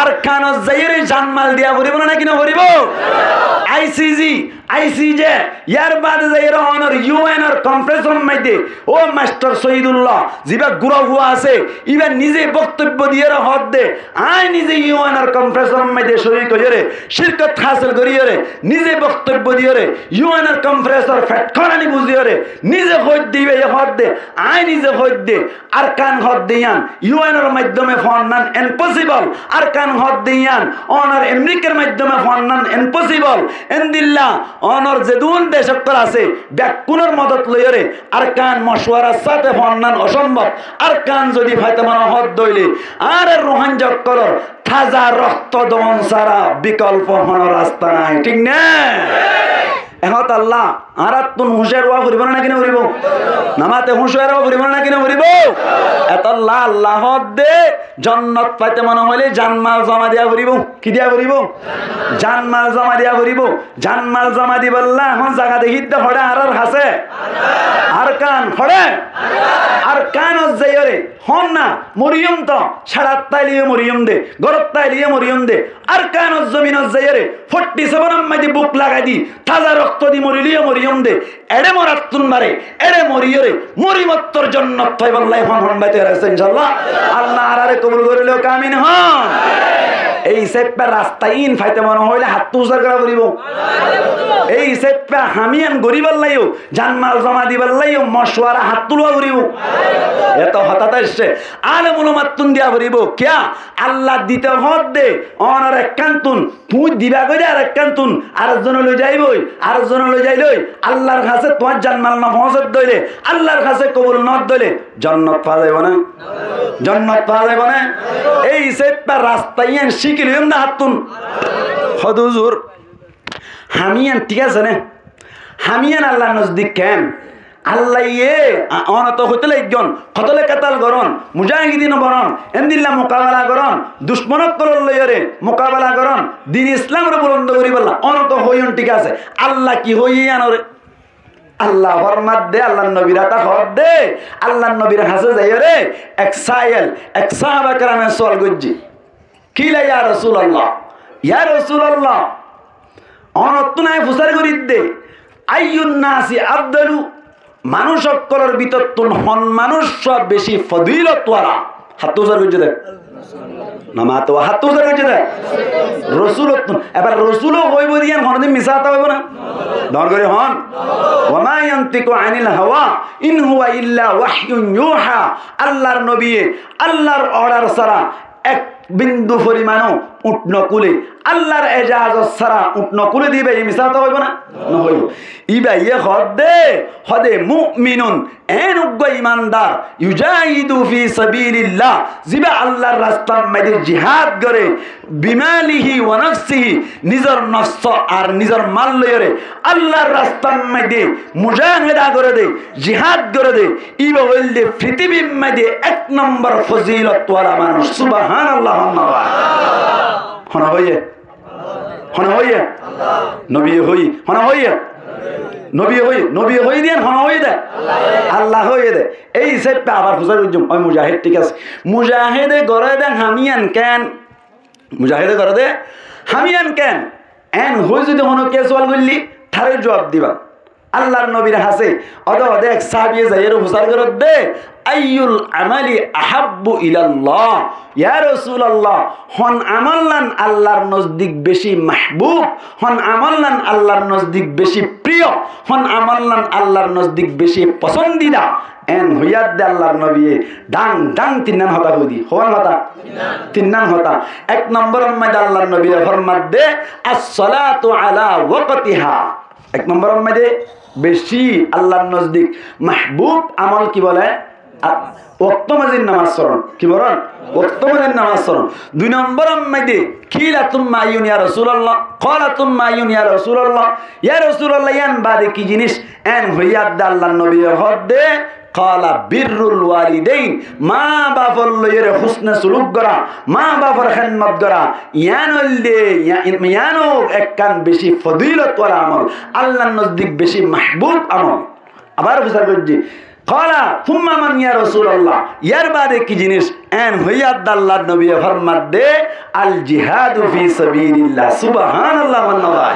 আর কানজ যাইরে জানমাল দিয়া করিব না কিনা করিব আইসিজি আইসি যে ইয়ার বাদে যে ইরানের ইউএনর কনফারেন্সের মধ্যে ও মাস্টার শহীদুল্লাহ জিবা গুড়া হুয়া আছে ইবা নিজে বক্তব্য দিয়ে হদ দে আই নিজে ইউএনর কনফারেন্সের মধ্যে শরীক হইরে শিরকত হাসিল করিরে নিজে বক্তব্য দিয়ে ইউএনর কনফারেন্সের ফেটখানি বুঝিয়ে নিজে হদ দিবে হদ দে আই নিজে হদ দে আর কান হদ দিয়ান ইউএনর মাধ্যমে ফন্নান ইম্পসিবল আর কান হদ দিয়ান অনার আমেরিকার মাধ্যমে ফন্নান ইম্পসিবল এন্দিল্লা অনর যেদুন দেশকর আছে ব্যাকুনের মদত লইরে আর কান মশওয়ারার সাথে ফন্নান অসম্ভব আর কান যদি ফাতেমার হদ দইলে আর রোহাঞ্জক করর তাজা রক্ত দমন ছাড়া বিকল্প হন রাস্তা নাই ঠিক না এহত আল্লাহ আর তুন হুঁশিয়ার ওয়া করিব না কিনা করিব নামাতে হুঁশিয়ার ওয়া করিব না কিনা করিব এত আল্লাহ আল্লাহ দে জান্নাত পাইতে মনে হইলে জানমাল জমা দিয়া করিব কি দিয়া করিব জানমাল জমা দিয়া করিব জানমাল জমা দি বললা এখন জায়গা দেখিতে হড়ে আর হাসে আর কান হড়ে আর কান যাইরে হন না মরিয়ম তো ছাড়াত তাইলিয়ে মরিয়ম দে গরত তাইলিয়ে মরিয়ম দে আর কান জমিন যাইরে 47 মাইদি বুক লাগাই দি তাজা রক্ত দি মরিলিয়ে মরিয়ম দে এড়ে মরাতুন মারে এড়ে মরিয়রে মরিমত্তর জান্নাত পাই বললাই হন হন বাইতে আছে ইনশাআল্লাহ আল্লাহ আরে কবুল করিলো কামিন হন এই সেপ্পা রাস্তায় ইন ফাইতে মনে হইলে হাত তুষার করা করিব এই সেপ্পা হামিয়ান গরিবার লাইও জানমাল জমা দিবার লাইও মশওয়ারা হাত তুলবা করিব এত হঠাৎ আসছে আলেমুল মাতুন দিয়া করিব কিয়া আল্লাহ দিতে হদ দে অনার এক কান্তুন তুই দিবা কইরা আর এক কান্তুন আরেকজন লই যাইবই আরেকজন লই যাইলই আল্লাহর কাছে তোমার জানমাল না পৌঁছত দইলে আল্লাহর কাছে কবুল নদ দইলে জান্নাত পাওয়া যাবে না জান্নাত পাওয়া যাবে না এই সেপ্পা রাস্তায় শিখিলিম না হাতুন হদুজুর হামিয়ান ঠিক আছে না হামিয়ান আল্লাহর নজদিক কেন আল্লাহ ইয়ে অনত হইতে একজন কতলে কাতাল গরন মুজাহিদিন বরন এন্দিল্লা মোকাবেলা করন দুশ্মনত করল লইরে মোকাবেলা করন দিন ইসলামের বুলন্দ করি বললা অনত হইন ঠিক আছে আল্লাহ কি হইয়ান রে আল্লাহ ফরমাত দে আল্লাহ নবীরা তা হদ দে আল্লাহ নবীর হাসে যাই রে এক সাহাবা کرام সওয়াল গজ্জি কিলা ইয়া রাসূলুল্লাহ ইয়া রাসূলুল্লাহ অনত নাই ফুসার করি দে আইয়ুন নাসি আফদালু মানুষ সকলের ভিতর তুন হন মানুষ সব বেশি ফজিলত ওয়ালা হাত উজার গজ্জি দে নামা তো হাত উজার গজ্জি দে রাসূলত এবার রাসূলও হইব দিয়ান হনদিন মিসাতা হইব না দর করে হন ওয়ামা ইয়ান্তিকু আনিল হাওয়া ইন হুয়া ইল্লা ওয়াহয়ুন ইউহা আল্লাহর নবী আল্লাহর অর্ডার ছাড়া এক বিন্দু পরিমাণও উঠন কুলে আল্লাহর এজাজত ছাড়া উঠন কুলে দিবে এই মিসাতা হইব না না হইব ইবা ইয়ে হদে মুমিনুন এন উগ্র ইমানদার ইউজাহিদু ফি সাবিলিল্লাহ জিবা আল্লাহর রাস্তার মধ্যে জিহাদ করে বিমালিহি ওয়া নাফসিহি নিজের নফস আর নিজের মাল লইরে আল্লাহর রাস্তার মধ্যে মুজাহিদা করে দে জিহাদ করে দে ইবা হইলে পৃথিবীর মধ্যে এক নম্বর ফজিলত ওয়ালা মানুষ সুবহানাল্লাহ হনা হইয়ে নবী হই হনা হইয়ে নবী হই দেন হনা হই দে আল্লাহ হইয়ে দে এই সেপ্পা আবার ফুসার উজ্জম ওই মুজাহিদ ঠিক আছে মুজাহিদে গড়ে দে হামিয়ান কেন মুজাহিদে গড়ে দে হামিয়ান কেন এন হই যদি হনো কে সওয়াল করলি তারে জবাব দিবা আল্লাহর নবীর হাসে অদ এক সাহাবী যাইয়ের ফুসার করে দে আইয়ুল আমালি আহাব্বু ইলাল্লাহ ইয়া রাসূলুল্লাহ হন আমাল্লান আল্লাহর নজদিক বেশি মাহবুব হন আমাল্লান আল্লাহর নজদিক বেশি প্রিয় হন আমাল্লান আল্লাহর নজদিক বেশি পছন্দিদা এন হইয়াদ দে আল্লাহর নবী ডাং ডাং তিননান হতা হইদি হন হতা তিননান হতা এক নম্বর মধ্যে আল্লাহর নবী ফরমাত দে as-salatu ala waqtiha এক নম্বর মধ্যে বেশি আল্লাহর নজদিক মাহবুব আমল কি বলে ওয়াক্ত মাজির নামাজ পড়ুন কি বলেন ওয়াক্ত মাজির নামাজ পড়ুন দুই নম্বর মধ্যে কিলা তুম্মা আইয়ুন ইয়া রাসূলুল্লাহ ক্বালা তুম্মা আইয়ুন ইয়া রাসূলুল্লাহ ইয়া রাসূলুল্লাহ ইয়ান বাদে কি জিনিস এন হইয়াদ আল্লাহর নবী হদে ক্বালা বিররুল ওয়ালিদাইন মা বাবার লইরে হুসনে সুলুক করা মা বাবার খিদমত করা ইয়ানো একখান বেশি ফজিলত ওয়ালা আমল আল্লাহর নজদিক বেশি মাহবুব আমল আবার বুঝা গজ্জি কলা থুম্মা মান ইয়া রাসূলুল্লাহ ইয়ার বাদে কি জিনিস এন হইয়া আল্লাহর নবী ফরমাত দে আল জিহাদু ফি সাবিলিল্লাহ সুবহানাল্লাহ ওয়াল্লাহ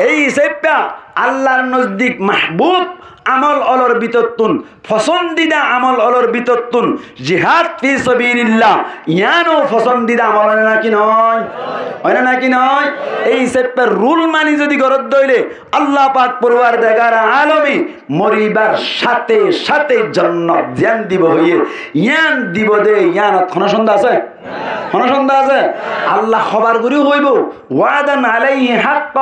এই সেপা আল্লাহর নজদিক মাহবুব আমল অলর বিতত্তুন পছন্দিদা আমল অলর বিতত্তুন জিহাদ ফি সাবিলিল্লাহ ইয়ানো পছন্দিদা আমল নাকি নয় হয় নাকি নয় এই সেপের রুল মানি যদি গরদ দইলে আল্লাহ পাক পরওয়ারদিগার আলমী মরিবার সাথে সাথে জান্নাত জ্ঞান দিব হইয়ে ইয়ান দিব দে ইয়ানত খনসন্দা আছে খনসন্দা আছে আল্লাহ খবর করি হইব ওয়াদান আলাইহি হাক্ক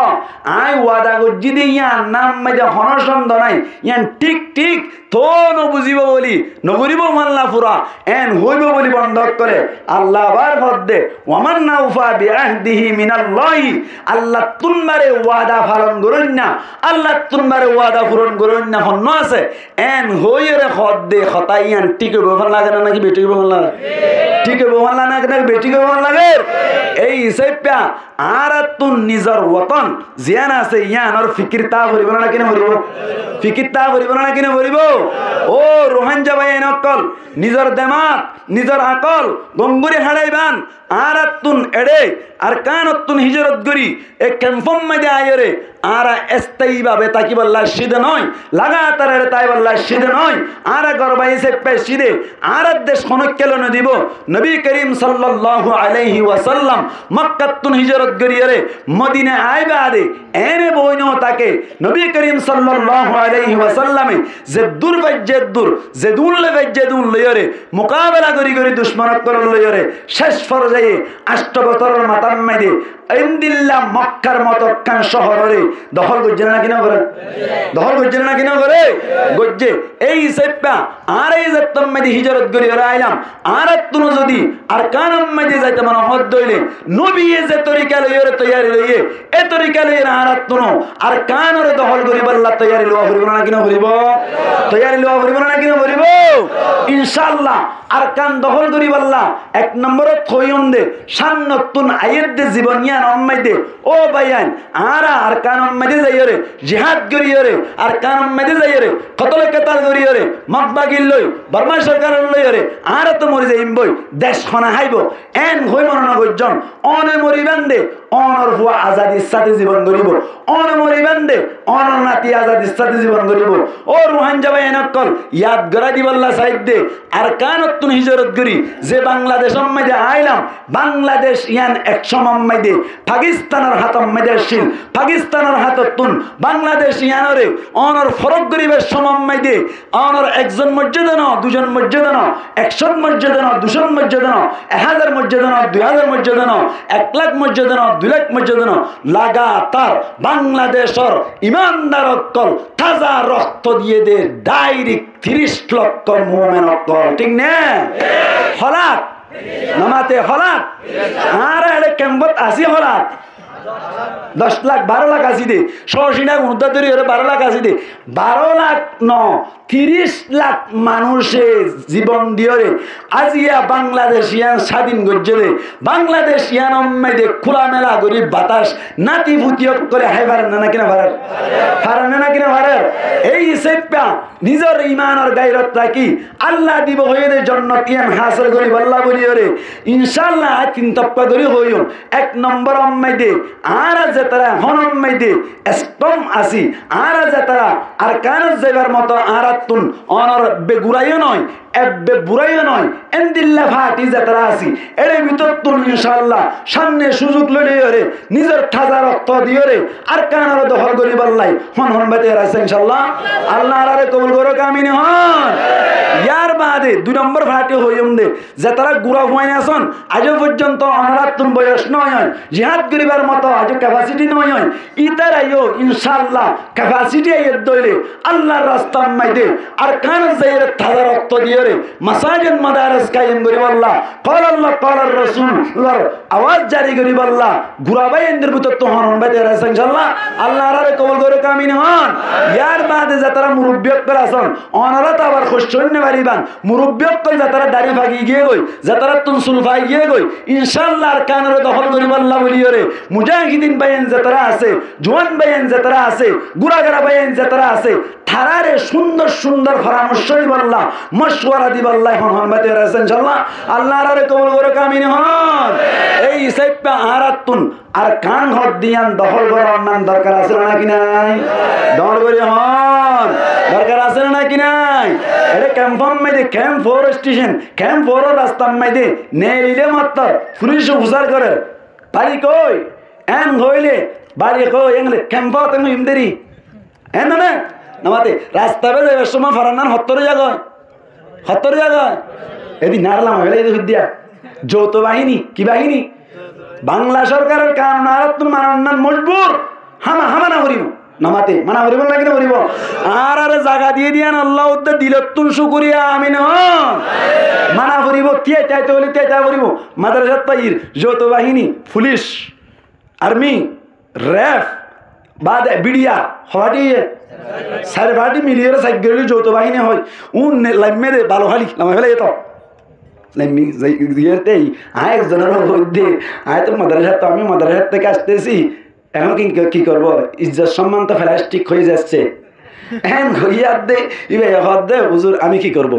আই ওয়াদা গজি দি ইয়ান নাম মাইদা খনসন্দ নাই ইয়ান ঠিক ঠিক তো নবুজিব বলি নগরিব মাল্লা পুরা এন হইব বলি বন্ধ করে আল্লাহ বার ফদ্দে ওয়ামান নাউফা বিআহদিহি মিনাল্লাহি আল্লাহ তুনবারে ওয়াদা পালন করুন না আল্লাহ তুনবারে ওয়াদা পূরণ করুন না হন্ন আছে এন হইরে ফদ্দে খতাইয়ান টিকে বহন লাগে না নাকি বেটি বহন লাগে টিকে বহন লাগে নাকি বেটি বহন লাগে এই সেপা আর তুন নিজর ওতন জিয়ান আছে ইয়ানর ফিকির তা করিব না কিনা করিব ফিকির তা করিব না কিনা করিব ও রোহানজা ভাই নকল নিজর দেমাগ নিজর আকল গঙ্গুরি হাড়াইবান আর তুন এড়ে আর কানতুন হিজরত করি এক কনফার্ম মধ্যে আয়রে আর এস্তাই ভাবে তাকি বল্লা সিধে নয় লাগাতার এর তাই বল্লা সিধে নয় আর গরবাই সে পে সিধে আর দেশ খনকেল ন দিব নবী করিম সাল্লাল্লাহু আলাইহি ওয়াসাল্লাম মক্কাতুন হিজরত করি এরে মদিনা আইবা আদে এনে বইনো তাকে নবী করিম সাল্লাল্লাহু আলাইহি ওয়াসাল্লামে যে দূর বাজ্জে দূর যে দুললে বাজ্জে দুল লয়রে মোকাবেলা করি করি দুশমনত করল লয়রে শেষ পর্যায়ে 8 বছরের মাতার মাইদে ইন্দিল্লা মক্কার মত কান শহরে দখল করছে না কিনা করে দখল করছে না কিনা করে গজ্জে এই সেপা আর এই যে তম্মাদি হিজরত করি আইলাম আর তুন যদি আর কানম মাইদে যাইতে মানে হদ দইলে নবী যে তরিকা লইরে তৈয়ারি লইয়ে এ তরিকা লইরে আর তুন আর কানরে দখল করি বল্লা তৈয়ারি লওয়া করিব না কিনা করিব তৈয়ারি লওয়া করিব না কিনা করিব ইনশাআল্লাহ আর কান দখল করি বল্লা এক নম্বরে থইয়ন দে সান্নতুন আয়াত দে জীবনিয়া নম্মাই দে ও ভাইয়ান আর কান মধ্যে যাইরে জিহাদ করিরে আর কান মধ্যে যাইরে কতলে কেতাল করিরে মকবা গিললই বর্মা সরকার লইরে আর তো মরি যাইম বই দেশ খনা হাইব এন হই মনন গজন অনে মরি বান্দে অনর হুয়া আজাদির সাথে জীবন গরিব অনে মরি বান্দে অনর নাতি আজাদির সাথে জীবন গরিব ও রুহান যাবে এনকল ইয়াদ গরা দিবল্লা সাইদ দে আর কানতুন হিজরত করি যে বাংলাদেশ মধ্যে আইলাম বাংলাদেশ ইয়ান এক সময় মধ্যে পাকিস্তানের হাতম মেদেশিল পাকিস্তানের হাততুন বাংলাদেশ ইয়ানরে অনর ফরক গরিবের সময় মধ্যে অনর একজন মসজিদ ন দুজন মসজিদ ন 100 মসজিদ ন 200 মসজিদ ন 1000 মসজিদ ন 2000 মসজিদ ন 1 লাখ মসজিদ ন 2 লাখ মসজিদ ন লাগাতার বাংলাদেশের ইমানদার অকল তাজা রক্ত দিয়ে দে ডাইরেক্ট 30 লক্ষ মুমিন অকল ঠিক না হলাক নামাতে হলাক আর এলে কেমবত আসি হলাক 10 লাখ 12 লাখ আসি দে সরসিনা উদ্ধার ধরে 12 লাখ আসি দে 12 লাখ ন 30 লাখ মানুষে জীবন দিয়রে আজিয়া বাংলাদেশিয়ান স্বাধীন গজ্জলে বাংলাদেশিয়ান অম্মাইদে খোলামেলা গরিব বাতাস নাতি ফুটিয়ক করে হাই পারেন না কিনা পারেন পারেন না কিনা পারেন এই সেপা নিজের ইমানের গায়রত রাখি আল্লাহ দিব হয়ে দে জান্নাতিয়ান হাসিল করি আল্লাহ বলিয়রে ইনশাআল্লাহ তিন তপ্পা করি হইম 1 নম্বর অম্মাইদে আর যে তারা হন অম্মাইদে স্টম আসি আর যে তারা আর কান যাইবার মতো আর তুন অনর বেগুরাইও নয় ebbe বুড়াইও নয় এন্দিল্লা ফাটি যাত্রা আসি এর ভিতর তুন ইনশাআল্লাহ সামনে সুযোগ লইলে রে নিজের ঠাজা রক্ত দিও রে আর কানার দখল করি বললাই হন হন বাতে আছে ইনশাআল্লাহ আল্লাহ আরে কবুল করো কামিনে হন ইয়ার বাদে 2 নম্বর ফাটি হইম দে যাত্রা গুড়া হইন আসন আজ পর্যন্ত অনারাত তুন বয়স নয় জিহাদ করিবার মতো আজ ক্যাপাসিটি নয় ইতারাইও ইনশাআল্লাহ ক্যাপাসিটি আইত দইলে আল্লাহর রাস্তা মাইদে আর কান যাইরে ঠাজা রক্ত দিও বলিওরে মাসাজিদ মাদারিস কায়েম করি আল্লাহ قال الله قال الرسول আওয়াজ জারি করি আল্লাহ ঘুরাবাই এন্দের ভিতর তো হরন বাইতে রাখছেন ইনশাআল্লাহ আল্লাহ আরে কবুল করে কামিন হন ইয়ার বাদে যারা মুরব্বি করে আছেন অনারা তো আবার খুশজন্য বাড়িবান মুরব্বি করে যারা দাড়ি ভাগি গিয়ে গই যারা তুনসুল ভাই গিয়ে গই ইনশাআল্লাহ আর কানের দখল করি আল্লাহ বলিওরে মুজাহিদিন বাইন যারা আছে জওয়ান বাইন যারা আছে গুরাগারা বাইন যারা আছে থারারে সুন্দর সুন্দর পরামর্শ দিব আল্লাহ মশওয়ারা দিব আল্লাহ হন বাইতে রাখছেন ইনশাআল্লাহ আল্লাহ আরে কবুল করে কামিন হন এই হিসাবটা আরাতুন আর কান হদ দিয়ান দখল করার নাম দরকার আছে নাকি নাই দখল করে হন দরকার আছে নাকি নাই এটা ক্যাম্পম মাইদে camp four station camp four রাস্তা মাইদে নেইলে মাত্র পুলিশ উজার করে বাড়ি কই এন হইলে বাড়ি কই এনলে ক্যাম্প তেমন ইমদেরি এন না নামাতে রাস্তা বেজে সময় ফরানান 70 জায়গায় এদিন নারলাম হইলে এদিকে দিয়া যৌথ বাহিনী কি বাহিনী বাংলা সরকারের কারণ আর তুমি মানান মজবুর হামা না করিব নামাতে মানা করিব না কিনা করিব আর আরে জায়গা দিয়ে দিয়ান আল্লাহ উদ্দে দিলত তুন শুকরিয়া আমিন মানা করিব কে চাইতে বলি তে চা করিব মাদ্রাসাত পাইর যৌথ বাহিনী পুলিশ আর্মি র্যাব বাদ বিডিয়া হওয়াটি সাড়ে ভাটি মিলিয়ে সাইকেল যৌথ বাহিনী হয় উন লাইমে দে ভালো খালি নামা ফেলে যেত একজনের মধ্যে তো মাদ্রাসা আমি মাদ্রাসা থেকে আসতেছি এখন কি করবো ইজ্জত সম্মান তো ফেলাস্টিক হয়ে যাচ্ছে এখন দে হুজুর আমি কি করবো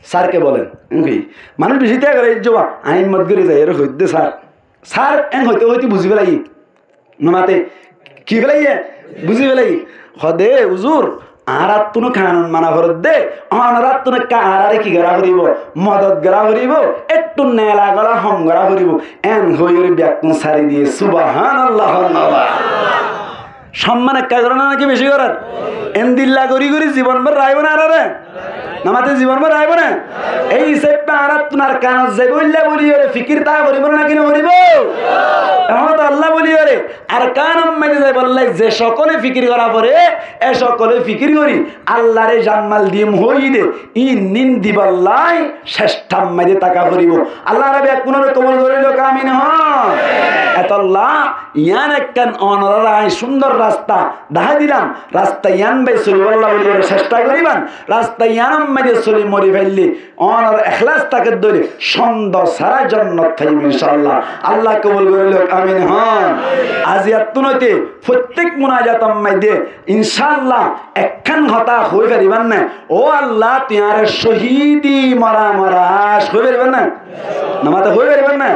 স্যারকে বলেন মানুষ বেশি ত্যাগ করে ইজ্জবা আইন মত করে যাই এর হইতে স্যার এন হইতে হইতে বুঝি ফেলাই নমাতে কি ফেলাই বুঝি ফেলাই হদে হুজুর আরাত তুনো খান মানা ভরত দে অনারাত তুনো কারারে কি গড়া করিব মদত গড়া করিব একটু নেলা গলা হম গড়া করিব এন হইরে ব্যাকুন সারি দিয়ে সুবহানাল্লাহ সম্মান একটা করে না নাকি বেশি করার এন দিল্লা করি করি জীবনভর রাইব না আরে নামাতে জীবনভর রাইব না এই হিসেবে আরাত তুনার কান যে বললে বলি ওরে ফিকির তা করিব না কিনা করিব এখন তো আল্লাহ বলি ওরে আর কান মাইতে যাই বললাই যে সকলে ফিকির করা পরে এ সকলে ফিকির করি আল্লাহরে জানমাল দিয়ে হই দে ই নিন দিবাল্লাই শেষটাম মাইতে টাকা করিব আল্লাহ রাবে কোন কবুল করিল কামিন হন এতল্লাহ ইয়ান একখান অনরাই সুন্দর রাস্তা দেখা দিলাম রাস্তা ইয়ান ভাই চলিব আল্লাহ বলি ওরে চেষ্টা করিবান রাস্তা ইয়ান মাইতে চলি মরি ফেললি অনর এখলাস তাকে ধরে সন্দ সারা জন্নত থাইব ইনশাআল্লাহ আল্লাহ কবুল করিল আমিন হন আজি আত্মনতে প্রত্যেক মুনাজাত মাইদে ইনশাআল্লাহ একখান কথা হই পারিবান না ও আল্লাহতিয়ারে শহীদি মরা হই পারিবান না নামাতে হই পারিবান না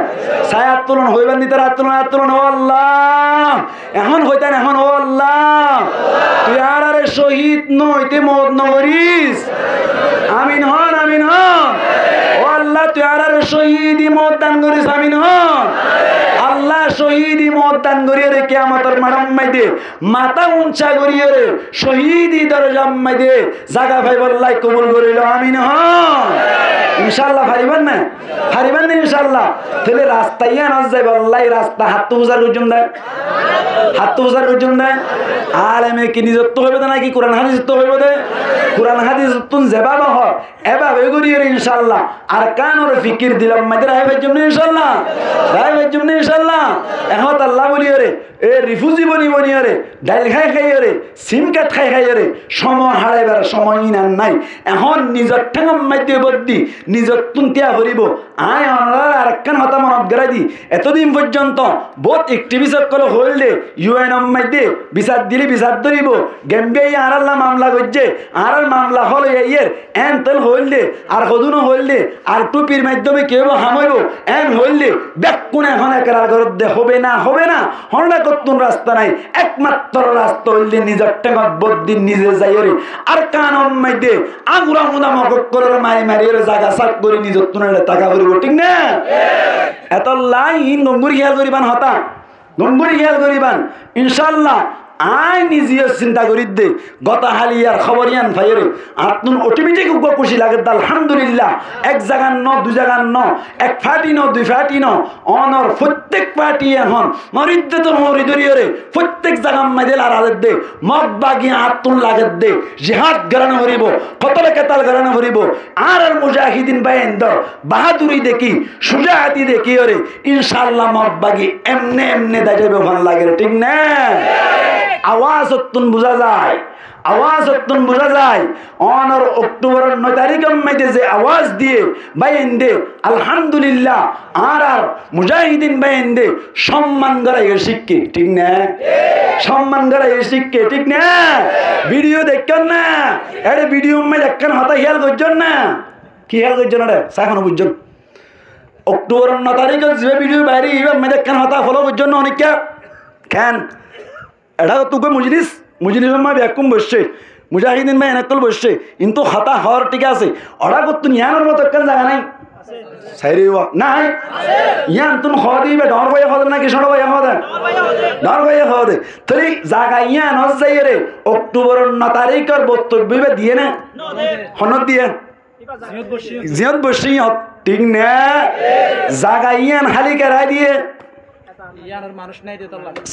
ছায়া আত্মলন হইবান দিতে আত্মলন ও আল্লাহ এখন হইতেন এখন ও আল্লাহতিয়ারে শহীদ নইতে মত নগরিস আমিন হন ও আল্লাহতিয়ারে শহীদি মত দান করিস আমিন হন আল্লাহ শহীদি মত দান করিয়ে রে কিয়ামতের মারাম্মাই দে মাথা উঁচা করিয়ে রে শহীদি দরজাম্মাই দে জাগা ভাই বল্লাই কবুল করিল আমিন হন ইনশাআল্লাহ পারিবেন না ইনশাআল্লাহ তাহলে রাস্তায় আনাজ যাই বল্লাই রাস্তা হাত উজার হুজুম দেয় আলেমে কি নিজত্ব হইবে নাকি কোরআন হাদিস তো হইবে দে কোরআন হাদিস তুন যেভাবে হয় এভাবে করিয়ে রে ইনশাআল্লাহ আর কানোর ফিকির দিলাম মাদের রাইবের জন্য ইনশাআল্লাহ এখন আল্লাহ বলি রে এ রিফুজি বনি রে ডাইল খাই রে সিম কাট খাই রে সময় হারাইবার সময় ইনার নাই এখন নিজের ঠেঙম মাইতে বদ্দি নিজের তুন্তিয়া ভরিব আয় অনার আর একখান হতা মনত গড়াই দি এতদিন পর্যন্ত বহুত একটিভিসত করে হইল দে ইউএন মাইতে বিচার দিলে বিচার ধরিব গেমবে আর আল্লাহ মামলা করছে আর মামলা হল ইয়ের এন তেল হইল দে আর সদুনো হইল দে আর টুপির মাধ্যমে কেউ হামাইব এন হইল দে ব্যাকুন এখন একের ঘরত দে হবে না হন্ডা কতুন রাস্তা নাই একমাত্র রাস্তা হইল দে নিজের টেঙত বদিন নিজে যাই রে আর কান মাইতে আগুরা মুদা মকক করে মারি জাগা সাক করে নিজের তুনারে টাকা করিব ঠিক না এত লাইন গম্বুরি খেয়াল করিবান হতা গম্বুরি খেয়াল করিবান ইনশাআল্লাহ আই নিজেও চিন্তা করি দে গতা হালিয়ার খবরিয়ান ভাইয়ের আত্মন অটোমেটিক উগ্র খুশি লাগে আলহামদুলিল্লাহ এক জায়গার ন দুই জায়গার ন এক ফাটি ন দুই ফাটি ন অনর প্রত্যেক পার্টি এখন মরিদ্দ তো মরিদরিয়রে প্রত্যেক জায়গা মাইদেল আর আদের দে মগ বাগি আত্মন লাগে দে জিহাদ গরানো হরিব কতলে কেতাল গরানো হরিব আর মুজাহিদিন বাইন দ বাহাদুরি দেখি সুজাহাতি দেখি ওরে ইনশাআল্লাহ মগ বাগি এমনে এমনে দাইবে ভালো লাগে ঠিক না আওয়াজ অত্যন বোঝা যায় আওয়াজ অত্যন বোঝা যায় অনর অক্টোবরের 9 তারিখের মধ্যে যে আওয়াজ দিয়ে বাইন দে আলহামদুলিল্লাহ আর মুজাহিদিন বাইন দে সম্মান গড়াইয়ে শিখকে ঠিক না সম্মান গড়াইয়ে শিখকে ঠিক না ভিডিও দেখেন না এর ভিডিও মে দেখেন হতা খেয়াল করছেন না কি খেয়াল করছেন রে সাখানো বুঝছেন অক্টোবরের 9 তারিখে যে ভিডিও বাইরে এবার মে দেখেন হতা ফলো করছেন অনেক কেন এটা তোকে মুজলিস মা ব্যাকুম বসছে মুজাহিদিন ভাই এনেকল বসছে কিন্তু হতা হওয়ার ঠিক আছে ওরা করতো ইয়ানোর মতো একটা জায়গা নাই সাইরে নাই ইয়ান তুমি খাওয়া দিবে ডর ভাইয়া খাওয়া না কি ছোট ভাইয়া খাওয়া দেন ডর ভাইয়া খাওয়া দে তাহলে জায়গা ইয়ান হস যাই রে অক্টোবরের 9 তারিখের বক্তব্য দিয়ে না হনত দিয়ে জিয়ত বসি ঠিক না জায়গা ইয়ান খালি কেরাই দিয়ে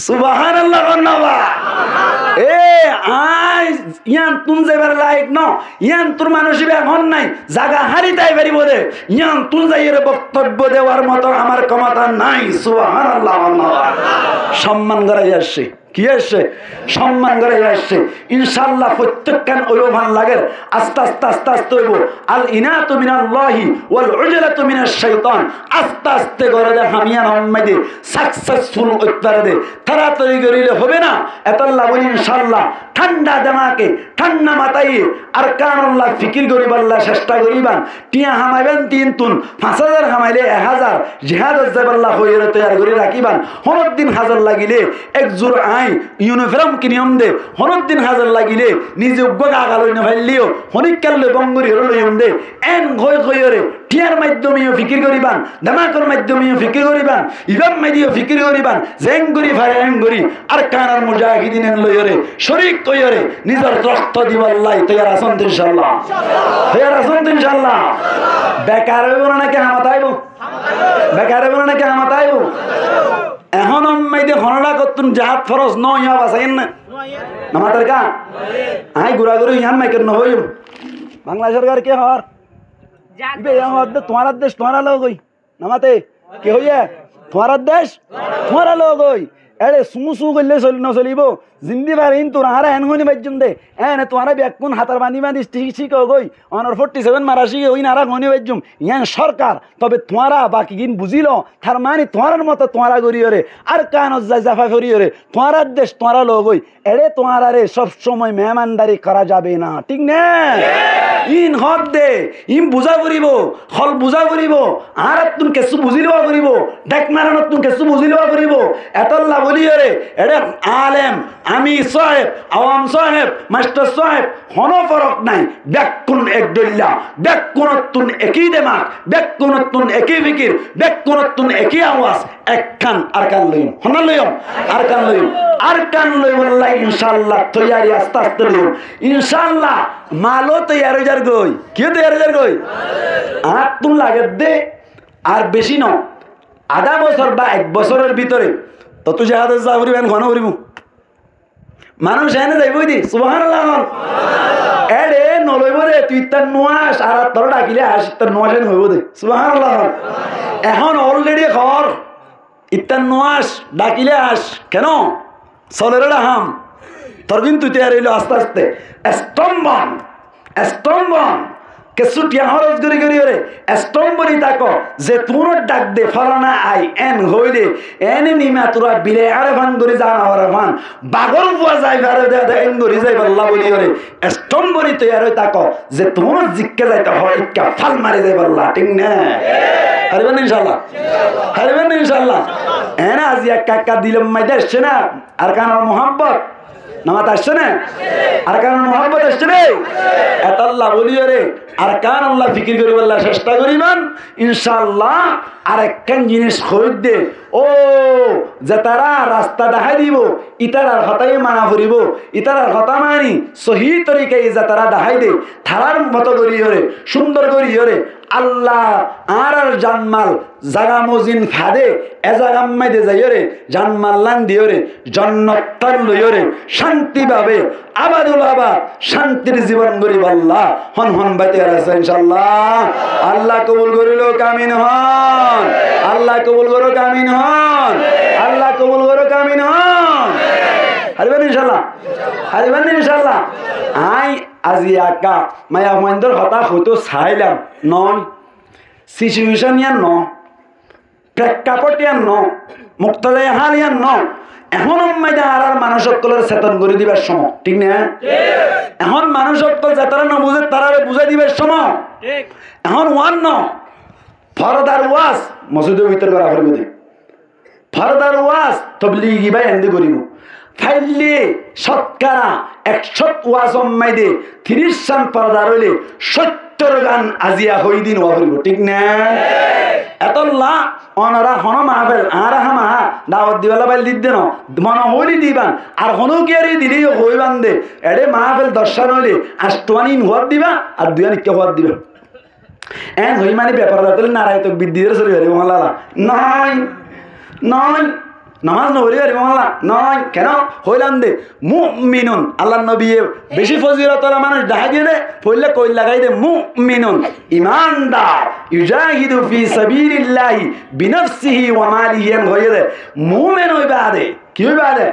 সুবহানাল্লাহ এ আই ইয়ান তুম যাইবার লাইক ন ইয়ান তোর মানুষ এখন নাই জায়গা হারি তাই পারিব দে ইয়ান তুম যাইয়ের বক্তব্য দেওয়ার মতো আমার ক্ষমতা নাই সুবহানাল্লাহ সম্মান করাই আসছে কি আসছে সম্মান করে আসছে ইনশাআল্লাহ প্রত্যেকখান ওইভান লাগে আস্তে আস্তে আস্তে আস্তে হইব আল ইনাতু মিনাল্লাহি ওয়াল উজলাতু মিনাশ শাইতান আস্তে আস্তে করে দে হামিয়ান উম্মতে সাকসেসফুল উত্তর দে তাড়াতাড়ি করিলে হবে না এতাল্লাহ বলি ইনশাআল্লাহ ঠান্ডা দেমাকে ঠান্ডা মাথায় আর কানুল্লাহ ফিকির করিব আল্লাহ চেষ্টা করিবান টিয়া হামাইবেন 3 তুন 5000 হামাইলে 1000 জিহাদ জাবাল্লাহ হইরে তৈয়ার করে রাখিবান হরদিন হাজার লাগিলে এক জোর ইউনিফর্ম কি নিয়ম দে হরদিন হাজার লাগিলে নিজে উগ্গা আগালই না ভাইলিও হনিকালে বঙ্গরি হলো নিয়ম দে এন গয় গয়রে টিয়ার মাধ্যমেও ফিকির করিবান দামাকর মাধ্যমেও ফিকির করিবান ইবাম মাইদিও ফিকির করিবান জেঙ্গুরি ফারেঙ্গুরি আর কানার মুজাহিদিন লয়রে শরীক কয়রে নিজের রক্ত দিবাল্লাহ তৈয়ার আছেন ইনশাআল্লাহ তৈয়ার আছেন ইনশাআল্লাহ বেকার হইব না নাকি হামাতাইব বেকার হইব না নাকি হামাতাইব এখন মেয়েদে হনলা করতুন জাহাজ ফরজ ন ইয়া বাসাইন না আমাদের কা আই গুড়া গুড়ি ইয়ান মাইকের ন হইম বাংলা সরকার কে হর ইবে ইয়ার দে তোমার দেশ তোমার লোক হই নামাতে কে হইয়া তোমার দেশ তোমার লোক হই এড়ে সুমুসু গলে চলি ন চলিব জিন্দি বারিন তোর হারা এন হইনি বাইজন দে এনে তোমার ব্যাকুন হাতার বানি বানি ঠিক গই অনর 47 মারাসি হই নারা হইনি বাইজুম ইয়ান সরকার তবে তোমারা বাকি গিন বুঝিল তার মানে তোমার মতো তোমারা গরিয়রে আর কানজ যাই জাফা ফরিয়রে তোমার দেশ তোমার লোক হই এড়ে তোমারে সব সময় মেহমানদারি করা যাবে না ঠিক না ইন হদ দে ইম বুঝা করিব হল বুঝা করিব আর তুমি কেসু বুঝিলবা করিব ডাক মারানো তুমি কেসু বুঝিলবা করিব এতল্লা বলিয়রে এড়ে আলেম আমি সাহেব আওয়াম সাহেব মাস্টার সাহেব হনো ফরক নাই ব্যাকুন এক দল্লা ব্যাকুনতুন একই দেমাক ব্যাকুনতুন একই ফিকির ব্যাকুনতুন একই আওয়াজ এক কান আর কান লইম হনা লইম আর কান লইম আল্লাহ ইনশাআল্লাহ তৈয়ারি আস্তে আস্তে লইম ইনশাআল্লাহ মালো তৈয়ার হয়ে যার গই কি তৈয়ার হয়ে যার গই আর তুমি লাগে দে আর বেশি ন আধা বছর বা 1 বছরের ভিতরে তত জাহাজে যা করিবেন ঘন করিব মানুষ এনে যাইবই দি সুবহানাল্লাহ এডে নলইব রে তুই তার নোয়াস আর তোর ডাকিলে আস তার নোয়াস হইব দে সুবহানাল্লাহ এখন অলরেডি খবর ইতার নোয়াস ডাকিলে আস কেন চলের হাম তোর কিন্তু তৈরি হইল আস্তে আস্তে স্তম্ভন কেসুটিয়া হরজ গরি গরি রে স্তম্ভনি তাকো যে তোর ডাক দে ফলানা আই এন হইলে এনে নিমা তোরা বিলে আরে ভান গরি জানা হরে ভান বাগল বুয়া যাই ভারে দে এন গরি যাই আল্লাহ বলি রে স্তম্ভনি তৈরি হই তাকো যে তোর জিক্কে যাইতে হয় ইকা ফাল মারি যাই আল্লাহ ঠিক না হারবেন ইনশাআল্লাহ এনা আজিয়া কাকা দিলম মাইদা আসছে না আর কানার মোহাম্মত নামাত আসছে না আর কারণ মোহাম্মত আসছে রে এত আল্লাহ বলিও রে আর কান আল্লাহ ফিকির করি বললা চেষ্টা করিবান ইনশাআল্লাহ। আর একখান জিনিস খোঁজ দে ও যে তারা রাস্তা দেখাই দিব ইতারার হতাই মানা ফুরিব ইতারার হতা মানি সহি তরিকায় যে তারা দেখাই দে থারার মতো করি হরে সুন্দর করি হরে আল্লাহ আর জানমাল জাগা মজিন ফাদে এ জাগাম মাইদে যাইরে জানমাল্লান দিয়রে জন্নতার লইরে শান্তি পাবে আবাদুল আবাদ শান্তির জীবন গরিব আল্লাহ হন হন বাইতে আছে ইনশাআল্লাহ। আল্লাহ কবুল করিল কামিন হন, আল্লাহ কবুল করো কামিন হন, আল্লাহ কবুল করো কামিন হন। হারিবেন ইনশাআল্লাহ, হারিবেন ইনশাআল্লাহ। আই আজি আকা মায়া মহেন্দ্র হতা হইতো চাইলাম নয় সিচুয়েশন ইয়ান ন প্রেক্ষাপট ইয়ান ন মুক্তদায় হাল ইয়ান ন এখন মাইদা আর মানুষ সকলের চেতন করে দিবার সময় ঠিক না? এখন মানুষ সকল যে তারা নবুঝে তারা বুঝাই দিবার সময় এখন ওয়ান ন ফরদার ওয়াজ মসজিদের ভিতর করা করব দে ফরদার ওয়াজ তবলিগি ভাই এন্ড করিব ফাইলে শতকরা 100 ওয়াজ মাইদে 30 সান পর্দার হইলে 70 গান আজিয়া হই দিন ওয়া করিব ঠিক না? এতলা অনরা হন মাহফিল আর হামা দাওয়াত দিবালা বাইল দিদ দেন মন হইলি দিবান আর হনো কি আর দিলি হইবান দে এডে মাহফিল দর্শন হইলে আষ্টওয়ানিন হওয়ার দিবা আর দুয়ানি কে হওয়ার দিবা এন হই মানে ব্যাপার দাতলে নারায় তো বিদ্যির চলে যাবে মহল্লা নয় নয় নামাজ নবরি আরে মহল্লা নয় কেন হইলাম দে মুমিনুন আল্লাহ নবী বেশি ফজিলতওয়ালা মানুষ দেখা দিয়ে দে পড়লে কই লাগাই দে মুমিনুন ইমানদার ইউজাহিদু ফি সাবিলিল্লাহি বিনফসিহি ওয়া মালিহি এন হইয়ে দে মুমিন হইবা দে কি হইবা দে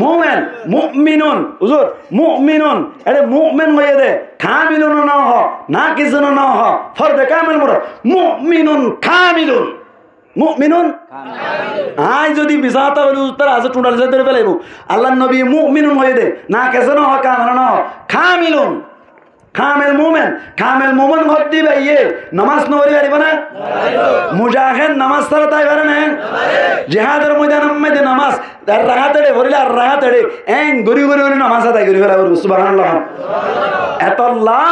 মুমিন মুমিনুন হুজুর মুমিনুন আরে মুমিন হইয়ে দে কামিলুন না হ না কিছু না হ ফরদে কামিল মুর মুমিনুন কামিলুন মুমিনুন আই যদি বিজাতা বলি উত্তর আছে টুনাল যে ধরে ফেলাইব আল্লাহর নবী মুমিনুন হয়ে দে না কেন না কামিল না কামিলুন কামিল মুমিন কামিল মুমিন হদি ভাইয়ে নামাজ নবরি পারিব না মুজাহিদ নামাজ ছাড়া তাই পারে না জিহাদের ময়দানে মধ্যে নামাজ আর রাহাতেড়ে ভরিলে আর রাহাতেড়ে এন গরি গরি গরি নামাজ আদায় করি ফেলাইব সুবহানাল্লাহ। এতল্লাহ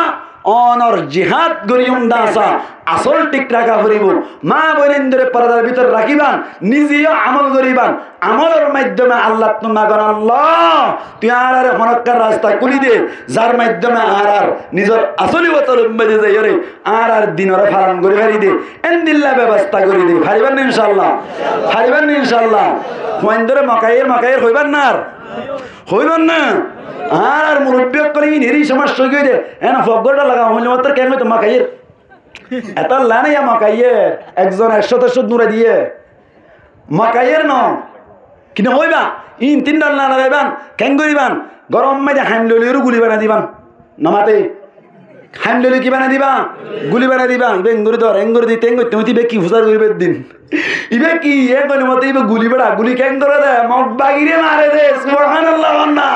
অনর জিহাদ গরিয়ম দাসা আসল ঠিক রাখা ফুরিব মা বইনেন্দ্রে পর্দার ভিতর রাখিবান নিজেও আমল করিবান আমলের মাধ্যমে আল্লাহ তোমা কর আল্লাহ তুই আর হনকার রাস্তা খুলি দে যার মাধ্যমে আর নিজের আসলি বতল মেজে যাই রে আর দিনের ফারাম করে ফারি দে এন্দিল্লা ব্যবস্থা করে দে ফারিবান ইনশাআল্লাহ, ফারিবান ইনশাআল্লাহ। মহেন্দ্রে মকাইয়ের হইবান না আর হইবান না আর মুরব্বী করে নিরি সমস্যা কি দে এনা ফগরটা লাগা হইলে মাত্র কেন তো মাকাইয়ের এত লানে ইয়া মাকাইয়ের একজন 100 নুরা দিয়ে মাকাইয়ের ন কিনা হইবা ইন 3 ডাল না লাগাইবান কেন করিবান গরম মাইদে হামললিরও গুলি বানা দিবান নামাতে হামললি কি বানা দিবা গুলি বানা দিবা ইবে এঙ্গুরি ধর এঙ্গুরি দিতে এঙ্গুরি তুমি দিবে কি ফুসার করিবে দিন ইবে কি এ কোন মতে ইবে গুলি বেড়া গুলি কেন ধরে দে মগ বাগিরে মারে দে সুবহানাল্লাহ বান্না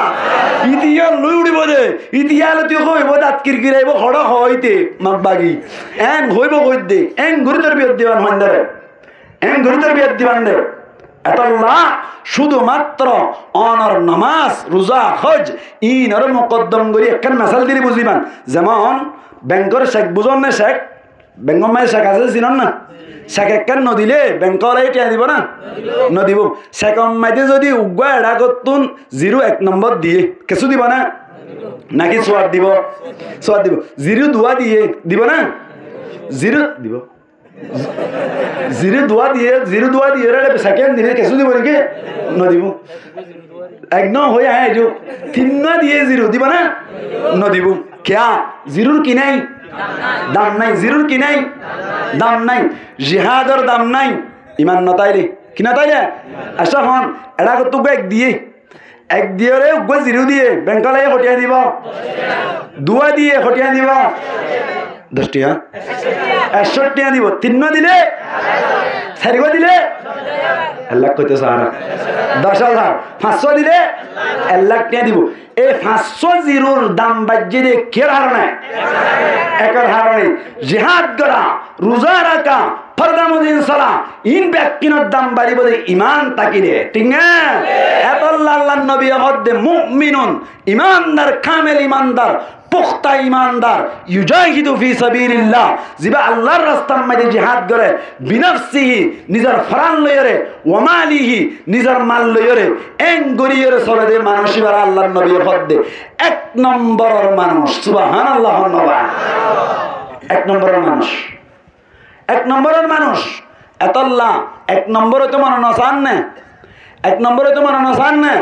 ইতিয়া লই উড়িব দে ইতিয়ালে তুই কইব দাঁত কিরকিরাইব হড় হইতে মগ বাগি এন হইব কই দে এন গুরি তোর বিয়ত দিবান হন্দরে এন গুরি তোর বিয়ত দিবান দে এতল্লাহ শুধুমাত্র অনর নামাজ রোজা হজ ইনর মুকদ্দম করি একখান মেসাল দিলে বুঝিবান যেমন ব্যাংকর শেখ বুঝন না শেখ ব্যাংকর মায়ের শেখ আছে চিনন না শেখ একখান নদিলে ব্যাংকর এইটা দিব না নদিব শেখ মাইতে যদি উগুয়া এড়া করতুন 01 নম্বর দিয়ে কিছু দিব না নাকি সোয়াদ দিব সোয়াদ দিব 02 দিয়ে দিব না 0 দিব 02 দিয়ে রে সেকেন্ড দিলে কিছু দিব নাকি নদিব একদম হয়ে আয় যে 3 দিয়ে 0 দিব না নদিব क्या জিরুর কি নাই দাম নাই জিরুর কি নাই দাম নাই জিহাদের দাম নাই ইমান নতাইলে কি নতাইলে আচ্ছা হন এডা কত এক দিয়ে রে উগ জিরু দিয়ে ব্যাংকলে হটিয়া দিব 2 দিয়ে হটিয়া দিব 10 টিয়া 61 টিয়া দিব 3 দিলে 4 দিলে 1 লাখ কইতে সারা 10,000 500 দিলে 1 লাখ টিয়া দিব এই 500 জিরোর দাম বাজ্যে দে কের হারণে একার হারণে জিহাদ করা রোজা রাখা ফরদামুদ্দিন সালা ইন ব্যক্তির দাম বাড়িব দে ইমান তাকিরে ঠিক না এত আল্লাহর নবী হদ্দে মুমিনুন ইমানদার কামেল ইমানদার পুখতা ইমানদার ইউজাহিদু ফি সাবিলিল্লাহ জিবা আল্লাহর রাস্তার মধ্যে জিহাদ করে বিনফসিহি নিজের ফরান লয়রে ওয়া মালিহি নিজের মাল লয়রে এন গরিয়রে চলে দে মানুষ এবার আল্লাহর নবীর হদ্দে এক নম্বরের মানুষ সুবহানাল্লাহ নবা এক নম্বরের মানুষ এক নম্বরের মানুষ এতল্লাহ এক নম্বরে তো মনে নসান না এক নম্বরে তো মনে নসান না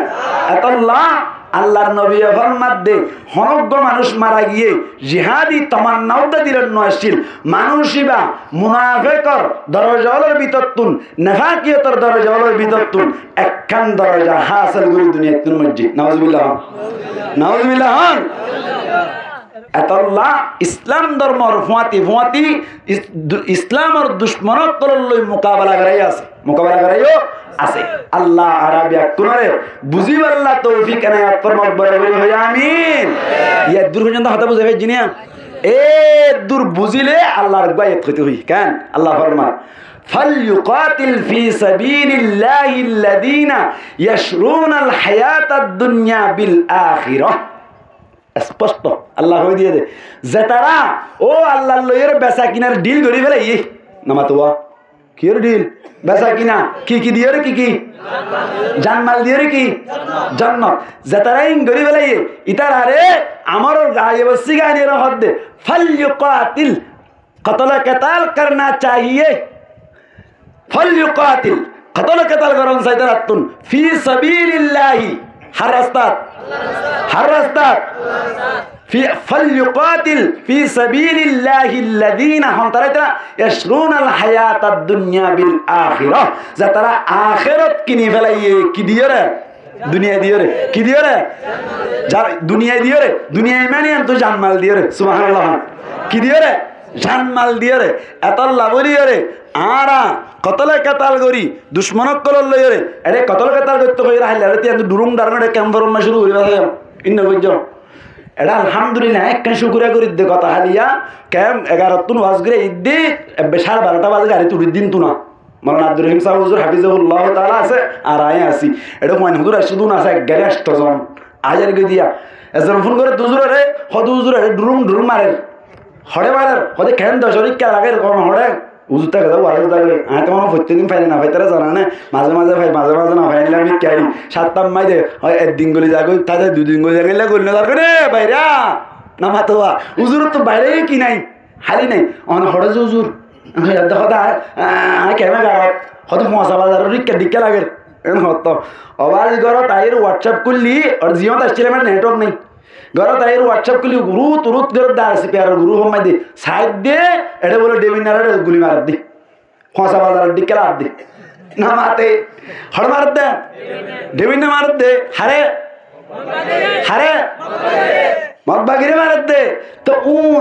এতল্লাহ আল্লাহর নবী ফরমাতে হনজ্ঞ মানুষ মারা গিয়ে জিহাদি তামান্নাউদা দিলেন নয়শীল মানুষইবা মুনাফিকর দরজাওয়ালার ভিতরতুন নেফাকিয়তর দরজাওয়ালার ভিতরতুন একখান দরজা হাসিল করি দুনিয়াতুন মসজিদ নাউজুবিল্লাহ নাউজুবিল্লাহ এতল্লাহ ইসলাম ধর্মর ফুয়াতি ইসলামর দুশ্মনক লই মোকাবেলা করাই আছে মোকাবেলা করাইও আছে আল্লাহ আরাবিয়া কুনরে বুঝিব আল্লাহ তৌফিক এনায়াত ফরমাক বরাবর হয় আমিন ইয়া দূর পর্যন্ত হতা বুঝাবে জিনিয়া এ দূর বুঝিলে আল্লাহর গায়ত হইতে হই কেন আল্লাহ ফরমান فليقاتل في سبيل الله الذين يشرون الحياة الدنيا بالآخرة স্পষ্ট আল্লাহ হই দিয়ে দে যে তারা ও আল্লাহর লইয়ের বেচা কিনার ডিল করি ফেলে ই নামাতোয়া কি ডিল বেচা কিনা কি দিয়ে রে কি জানমাল দিয়ে রে কি জান্নাত যে তারা ইন করি ফেলে ইতার আরে আমার গায়ে বসি গায়ে রহত দে ফালইউকাতিল কতল কতাল করনা চাহিয়ে ফালইউকাতিল কতল কতাল করন সাইদারাতুন ফি সাবিলিল্লাহি হর রাস্তা فليقاتل في سبيل الله الذين هم ترى يشرون الحياة الدنيا بالآخرة زترى آخرت كني فلاي كديره দুনিয়া দিয়ে রে কি দিয়ে রে দুনিয়া দিয়ে রে দুনিয়া মানে তো জানমাল দিয়ে রে সুবহানাল্লাহ কি দিয়ে রে জানমাল দিয়ে রে এতল্লাহ বলি রে আরা কতলে কাতাল করি দুশ্মনক কলল লই রে আরে কতল কাতাল করতে কই রাইলা রে তি দুরুম দারনে ক্যাম্প ফরমা শুরু হইবা ইন্ন কইছো এটা আলহামদুলিল্লাহ একটা শুকরিয়া করি দে কথা হালিয়া ক্যাম্প 11 তুন ওয়াজ করে ইদ্দি 12:30 বাজে গাড়ি তুড়ি দিন তুনা মাওলানা আব্দুর রহিম সাহেব হুজুর হাফিজাহুল্লাহ তাআলা আছে আর আয় আসি এটা কোন হুজুর আসুদুন আছে 11 জন আজার গে দিয়া এজন ফোন করে হুজুরে রে হদ হুজুরে ডুরুম মারে হড়ে মারে হদে কেন দশরিক কে লাগে কোন হড়ে হুজুর তা কথা ওয়াজ দাগে আ তো আমার প্রত্যেকদিন ফাইলে না ফাইতারা জানা না মাঝে মাঝে না ফাইলে আমি ক্যারি সাতটাম মাইদে হয় একদিন গলি যাগো তাতে দুদিন গলি যাগলে গলি না করে বাইরা না মাতোয়া হুজুর তো বাইরে কি নাই হালি নাই অন হড়ে হুজুর দেখো দা কেমন গাড়ত হয়তো মশা বাজারের রিক্কা দিক্কা লাগে হতো আবার ঘর তাইর হোয়াটসঅ্যাপ করলি আর জিওত আসছিল আমার নেটওয়ার্ক নেই ঘর তাইর হোয়াটসঅ্যাপ করলি গুরু তুরুত ঘর দা আসি পেয়ার গুরু হমাই দে সাইড দে এটা বলে ডেভিনারে গুলি মার দি মশা বাজারের দিক্কা লাগ দি না মাতে হড় মার দে ডেভিনা মার দে হারে মতবাগিরে মারত দে তো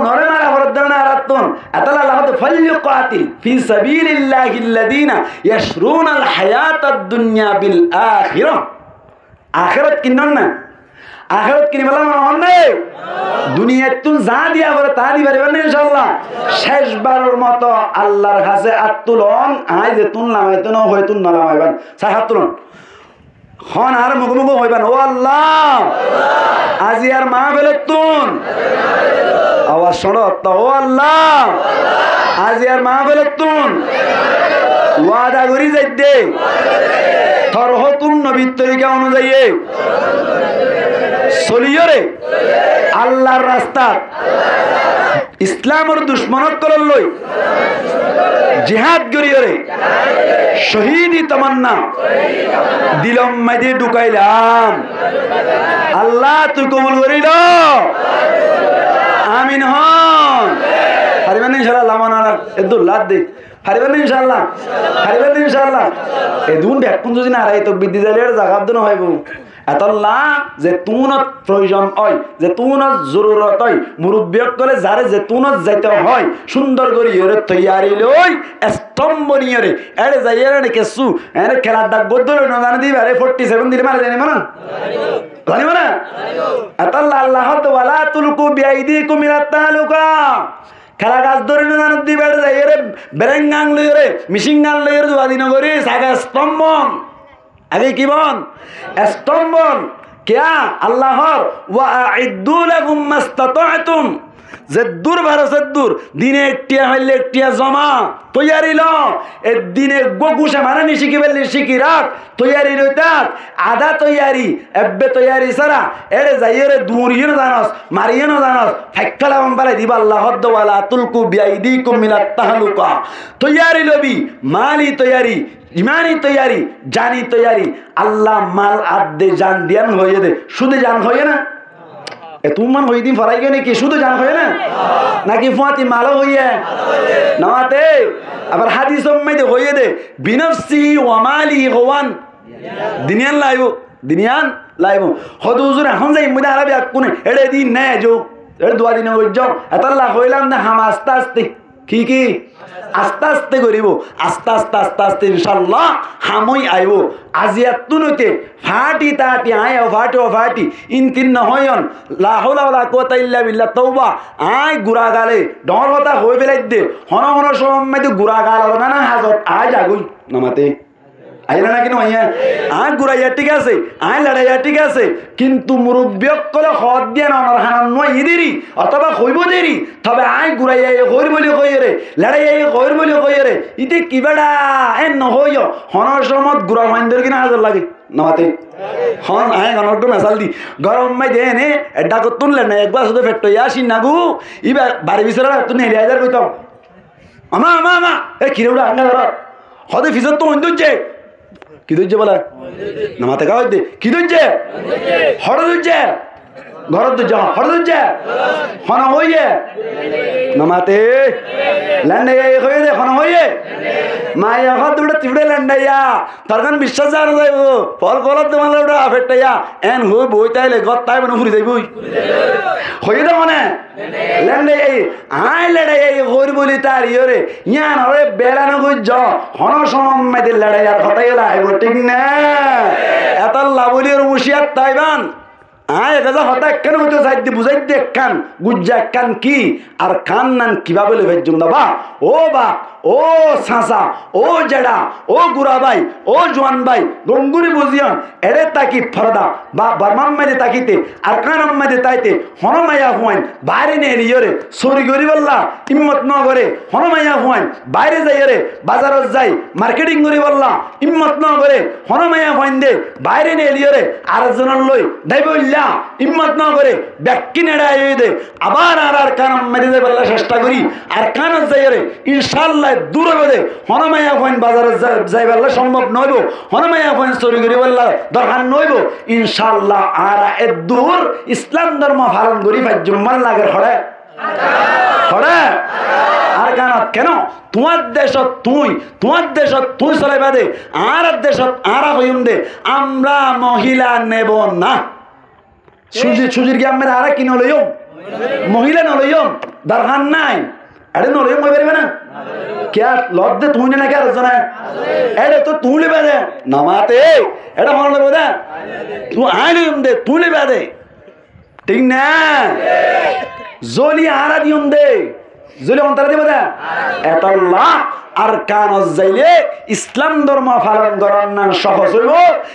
নরে মারা ফরত দে না রাতন আতালা লাহত ফালইউকাতিল ফি সাবিলিল্লাহিল্লাযিনা ইয়াশরুনাল হায়াতাদ দুনিয়া বিল আখিরাহ আখিরাত কিনন না আখিরাত কিনি বলা মন নাই দুনিয়া তুন যা দিয়া করে তা দিবারে না ইনশাআল্লাহ শেষবারের মতো আল্লাহর কাছে আত্তুলন আই যে তুন লামাইতো না হয়তো না লামাইবান সাই হাতুলন খন আর মুখমুখ হইবান ও আল্লাহ আজি আর মা বেলতুন আওয়াজ শোনো তো ও আল্লাহ আজি আর মা বেলতুন ওয়াদা করি যাইতে তরহতুন নবীর তরিকা অনুযায়ী চলিয়রে আল্লাহর রাস্তা ইসলামের দুশ্মনত করল লই জিহাদ করিয়রে শহীদি তামান্না দিলম মাঝে ঢুকাইলাম আল্লাহ তুই কবুল করিল আমিন হন হারিবেন ইনশাআল্লাহ মানারা এদুল্লাহ দে হারিবেন ইনশাআল্লাহ এদুন ব্যাকুন যদি না রাই তো বিদ্যি জালের জাগাত দন হইব এতল্লাহ যে তুনত প্রয়োজন হয় যে তুনত জরুরত হয় মুরব্বিয়ক করে যারে যে তুনত যাইতে হয় সুন্দর করে ইরে তৈয়ারি লই স্তম্ভ নিয়ে এড়ে যাই এড়ে কেসু এড়ে খেলার ডাক গদ্দল না জানি দিবে আরে 47 দিলে মারা জানি মানা জানি মানা এতল্লাহ আল্লাহ ওয়ালা তুলকু বিআইদিকুম ইলাত তালুকা খেলা গাছ ধরে না জানি দিবে এড়ে যাই এরে বেরেঙ্গাং লইরে মিশিংগাং লইরে দুয়াদিন করে সাগা স্তম্ভ আগে কি বন স্তম্ভন क्या আল্লাহর ওয়া আইদ্দু লাহুম মাস্তাতাতুম যে দূর ভারসের দূর দিনে একটিয়া হইলে একটিয়া জমা তৈয়ারি ল এ দিনে গোগুসা মারানি শিখি ফেললে শিখি রাখ তৈয়ারি রইতাক আধা তৈয়ারি এব্বে তৈয়ারি সারা এরে যাইরে দূরিও না জানস মারিও না জানস ফাইকালা বাম্পালে দিবা আল্লাহ হদ্দওয়ালা তুলকু বিআইদিকুম মিনাত তাহলুকা তৈয়ারি লবি মালি তৈয়ারি ইমানি তৈয়ারি জানি তৈয়ারি আল্লাহ মাল আদে জান দিয়ান হয়ে দে শুধু জান হয়ে না তুমান হই দিন ফরাই গেলে কি শুধু জান হয় না নাকি ফুয়াতি মালও হইয়া নামাতে আবার হাদিস মধ্যে হইয়ে দে বিনফসি ওয়া মালি হওয়ান দুনিয়ান লাইব হদ হুজুর এখন যাই মুদা আরবি কোনে এড়ে দিন না যো এড়ে দুয়া দিন হই যাও এতাল্লাহ হইলাম না হাম আস্তে আস্তে কি আস্তে আস্তে করিব আস্তে আস্তে আস্তে আস্তে ইনশাআল্লাহ হামই আইব আজিয়াতুন হইতে ফাটি তাটি আয় ফাটি ইন তিন নহয়ন লা হাওলা ওয়ালা কুওয়াতা ইল্লা বিল্লাহ তওবা আয় গুরা গালে ডর হতা হই ফেলাই দে হন হন সময় গুরা গাল না হাজত আয় জাগুই নামাতে আইলা না কেন আইয়া আয় গুরাইয়া ঠিক আছে আয় লড়াইয়া ঠিক আছে কিন্তু মুরব্বিয়কলে হদ দিয়া নর হানান নয় ইদেরি অথবা হইব দেরি তবে আয় গুরাইয়া হইর বলি কইরে লড়াইয়া হইর বলি কইরে ইতে কি বেড়া এ নহইও হনর সমত গুরা মাইন্দের কিনা হাজার লাগে নামাতে হন আয় গনটো মেসাল দি গরম মাই দেনে এডা কো তুললে না একবার শুধু ফেট্টো ইয়াসি নাগু ইবা বাড়ি বিছরা তুই নেলি হাজার কইতাম আমা এ কিরেউড়া আঙ্গা ধর হদে ফিজত তো হইন্দুজে কি দুজে বলা নামাতে গাও দে কি দুজে হড় দুজে ঘর দুজে হড় দুজে হন হইয়ে নামাতে লন্ডে হইয়ে দে হন হইয়ে মায়া হদ দুড়ে তিবড়ে লন্ডাইয়া তরগান বিশ্বাস জানো যাইব ফল কলত তোমালে ওটা আফেটাইয়া এন হই বই তাইলে গত তাই বন ঘুরি যাইবই হইয়ে দে মনে লন্ডে আই লড়াই হইর বলি তার ইরে ইয়ান হরে বেড়ানো গুজ হন সময় দে লড়াই আর হতাই লাইব ঠিক না এত লাবলির মুশিয়াত তাইবান আয় গাজা হতা কেন হইতো যাইতে বুঝাই দে কান গুজ্জা কান কি আর কান নান কিভাবে লইবে জুন্দা বা ও বা ও সাসা ও জেডা ও গুরা ভাই ও জওয়ান ভাই গঙ্গুরি বুঝিয়ন এড়ে তাকি ফরদা বা বর্মাম মাঝে তাকিতে আর কানম মাঝে তাইতে হনমাইয়া হুয়াইন বাইরে নিয়ে নিয়রে সরি গরি বললা ইম্মত ন করে হনমাইয়া হুয়াইন বাইরে যাইরে বাজারত যাই মার্কেটিং করি বললা ইম্মত ন করে হনমাইয়া হুয়াইন দে বাইরে নিয়ে নিয়রে আর জনন লই দাইবইল্লা ইম্মত ন করে ব্যাকি নেড়াই দে আবার আর কানম মাঝে যাই বললা চেষ্টা করি আর কানত যাইরে ইনশাআল্লাহ দূর হবে হনমাইয়া হুয়াইন বাজারত যাই বললা সম্ভব নইব হনমাইয়া হুয়াইন সরি গরি বললা দরকার নইব ইনশাআল্লাহ আর এ দূর ইসলাম ধর্ম পালন করি ভাই জুম্মার লাগে হড়ে আর কেন তোমার দেশত তুই চলাইবা দে আর দেশত আর হইম দে আমরা মহিলা নেব না সুজির কি আমরা আর কি নলইম মহিলা নলইম দরকার নাই আরে নলইম হই পারবে না क्या लॉब दे तूने ना क्या रजना है एडे तो तू ले बैठे नमाते एडा मान ले बोला तू आए ले उम्दे तू ले बैठे ठीक ना जोली आरा दी उम्दे जोली अंतर दे बोला एतल्ला আরকান যাইলে ইসলাম ধর্ম পালন করার না সহজ হইব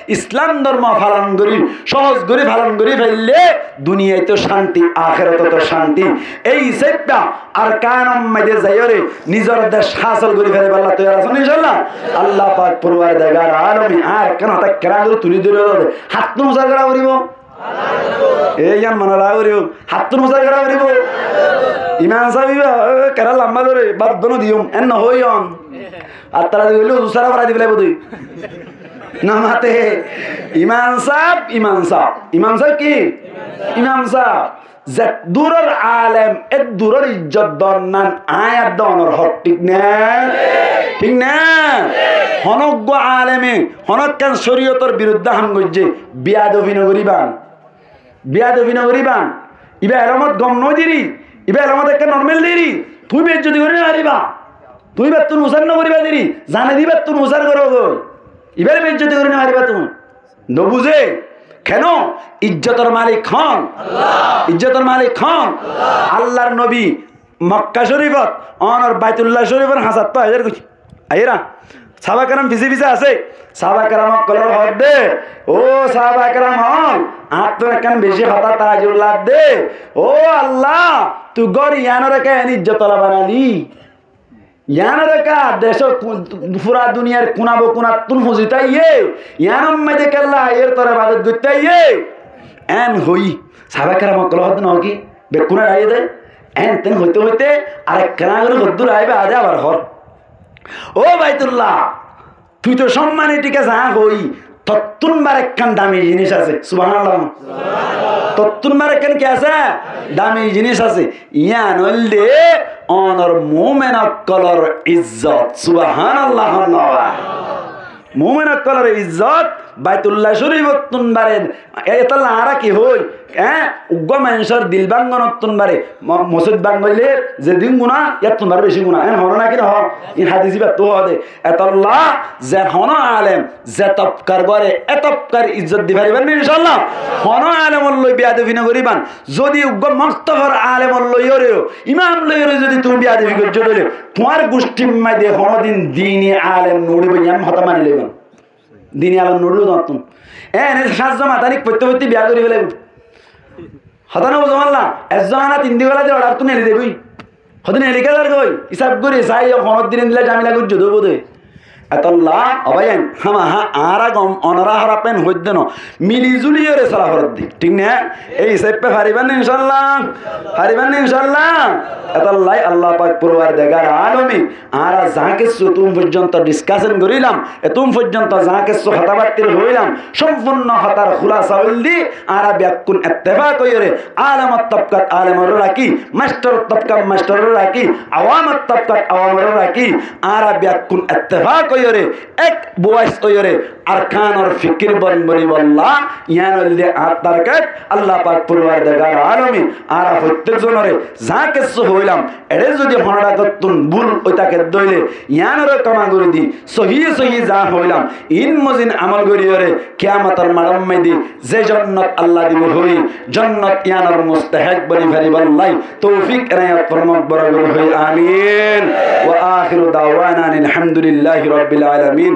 ইসলাম ধর্ম পালন করি সহজ করে পালন করি ফেললে দুনিয়ায় তো শান্তি আখিরাতে তো শান্তি এই সেটটা আরকান মধ্যে যাইরে নিজের দেশ হাসিল করে ফেলে আল্লাহ তৈরি আছেন ইনশাআল্লাহ আল্লাহ পাক পরওয়ারদিগার আলামিন আর কেন তা কেরাঙ্গ তুলি ধরে হাত মুসার করা করিব এই জান মনে রাগরিব হাত মুসার করা করিব ইমান সাহেব কেরা লম্বা ধরে বাদ দনো দিও এন হইয়ন আর তারা দিলে দুসরা ভরা দিবে বদই নামাতে ইমান সাহেব কি ইমাম সাহেব যে দূরের আলেম এ দূরের ইজ্জত দরনান আয়াত দনর হক ঠিক না হনজ্ঞ আলেমে হনকান শরীয়তের বিরুদ্ধে হাম গজ্জে বিয়াদবি নগরিবান ইবা এলামত গম নয় দিরি ইবা এলামত একটা নর্মাল দিরি তুই বেশ যদি করে হারিবা তুই বেশ তুন উসার নগরিবা দিরি জানে দিবে তুন উসার করো গো ইবার বেশ যদি করে হারিবা তুমি নবুঝে কেন ইজ্জতের মালিক খান আল্লাহর নবী মক্কা শরীফত অনর বাইতুল্লাহ শরীফের হাজার তো হাজার কইছি আইরা সাহাবা কেরাম পিছে পিছে আছে সাহাবা কেরাম কলর হদ দে ও সাহাবা কেরাম হল আপনার কেন বেশি হতা তাজুল্লাহ দে ও আল্লাহ তুই গর ইয়ানোর কে ইজ্জতলা বানালি ইয়ানোর কা দেশ পুরা দুনিয়ার কুনাবো কুনা তুন ফুজিতাইয়ে ইয়ানম মেদে কেল্লা এর তোর বাদত গুতাইয়ে এন হই সাহাবা কেরাম কলর হদ ন কি বেকুনা আইয়ে দে এন তেন হইতে হইতে আরেক কেনাগুলো হদ্দুর আইবে আদে আবার হর ও বাইতুল্লাহ তুই তো সম্মানে টিকে যা হই তত্তুনবার একখান দামি জিনিস আছে সুবহানাল্লাহ তত্তুনবার একখান কি আছে দামি জিনিস আছে ইয়া নইলে অনর মুমিনাত কলর ইজ্জত সুবহানাল্লাহ মুমিনাত কলর ইজ্জত বাইতুল্লাহ শরীফ তুনবারে এতলা আরা কি হই হ্যাঁ উগ্র মানুষের দিল বাঙ্গন তুনবারে মসজিদ বাঙ্গলে যেদিন গুণা ইয়ার তুনবার বেশি গুণা এন হন না কি হন ইন হাদিসি বা তো হদে এতলা যে হন আলেম যে তপকার গরে এতপকার ইজ্জত দি পারিবেন ইনশাআল্লাহ হন আলেম লই বিয়াদবি না করিবান যদি উগ্র মক্তবর আলেম লইরেও ইমাম লইরে যদি তুমি বিয়াদবি করছ বলে তোমার গোষ্ঠী মাইদে হনদিন দ্বীনি আলেম নুড়িব ইয়াম হতা মানি লইবেন দিনী আলম নুড়লো নতুন এনে সাতজন মাতানিক পড়তে পড়তে বিয়া করি ফেলে হতানো বুঝো মারলাম একজন আনা 3 দিন যে অর্ডার তুই নেলি দেবি হদিন এলিকা যার গই হিসাব করে চাই হনদ দিন দিলে জামিলা করছো দেবো দে এতল্লা অবাইন হামা হা আরা গম অনরা হরাপেন হইত ন মিলি জুলিয়ে রে সালা হরত দি ঠিক না এই হিসাব পে পারিবেন ইনশাআল্লাহ এতল্লাই আল্লাহ পাক পরওয়ারদিগার আলামিন আরা যাকে তুম পর্যন্ত ডিসকাশন করিলাম এতুম পর্যন্ত যাকে কথাবার্তা হইলাম সম্পূর্ণ হতার খুলাসা হইলি আরা ব্যাকুন ইত্তেফাক কইরে আলামত তবকাত আলামর রাখি মাস্টার তবকাত মাস্টার রাখি আওয়ামত তবকাত আওয়ামর রাখি আরা ব্যাকুন ইত্তেফাক কইরে এক বয়স কইরে আরকানর ফিকির বনি বল্লা ইয়ানলে আতারকাত আল্লাহ পাক পরওয়ারদিগার আলামিন আরা প্রত্যেকজনরে যাকে হইলাম এরে যদি হনডা করতুন ভুল ওইটাকে দইলে ইয়ানরে কামা করে দি সহি যা হইলাম ইন মজিন আমল করিয়রে কিয়ামতের মাড়ম মেদি যে জান্নাত আল্লাহ দিব হই জান্নাত ইয়ানর মুস্তাহিক বনি ফারিবাল্লাহ তৌফিক ইনায়াত ফরমাক বরাবর হই আমিন ওয়া আখিরু দাওয়ানা আলহামদুলিল্লাহি রাব্বিল আলামিন।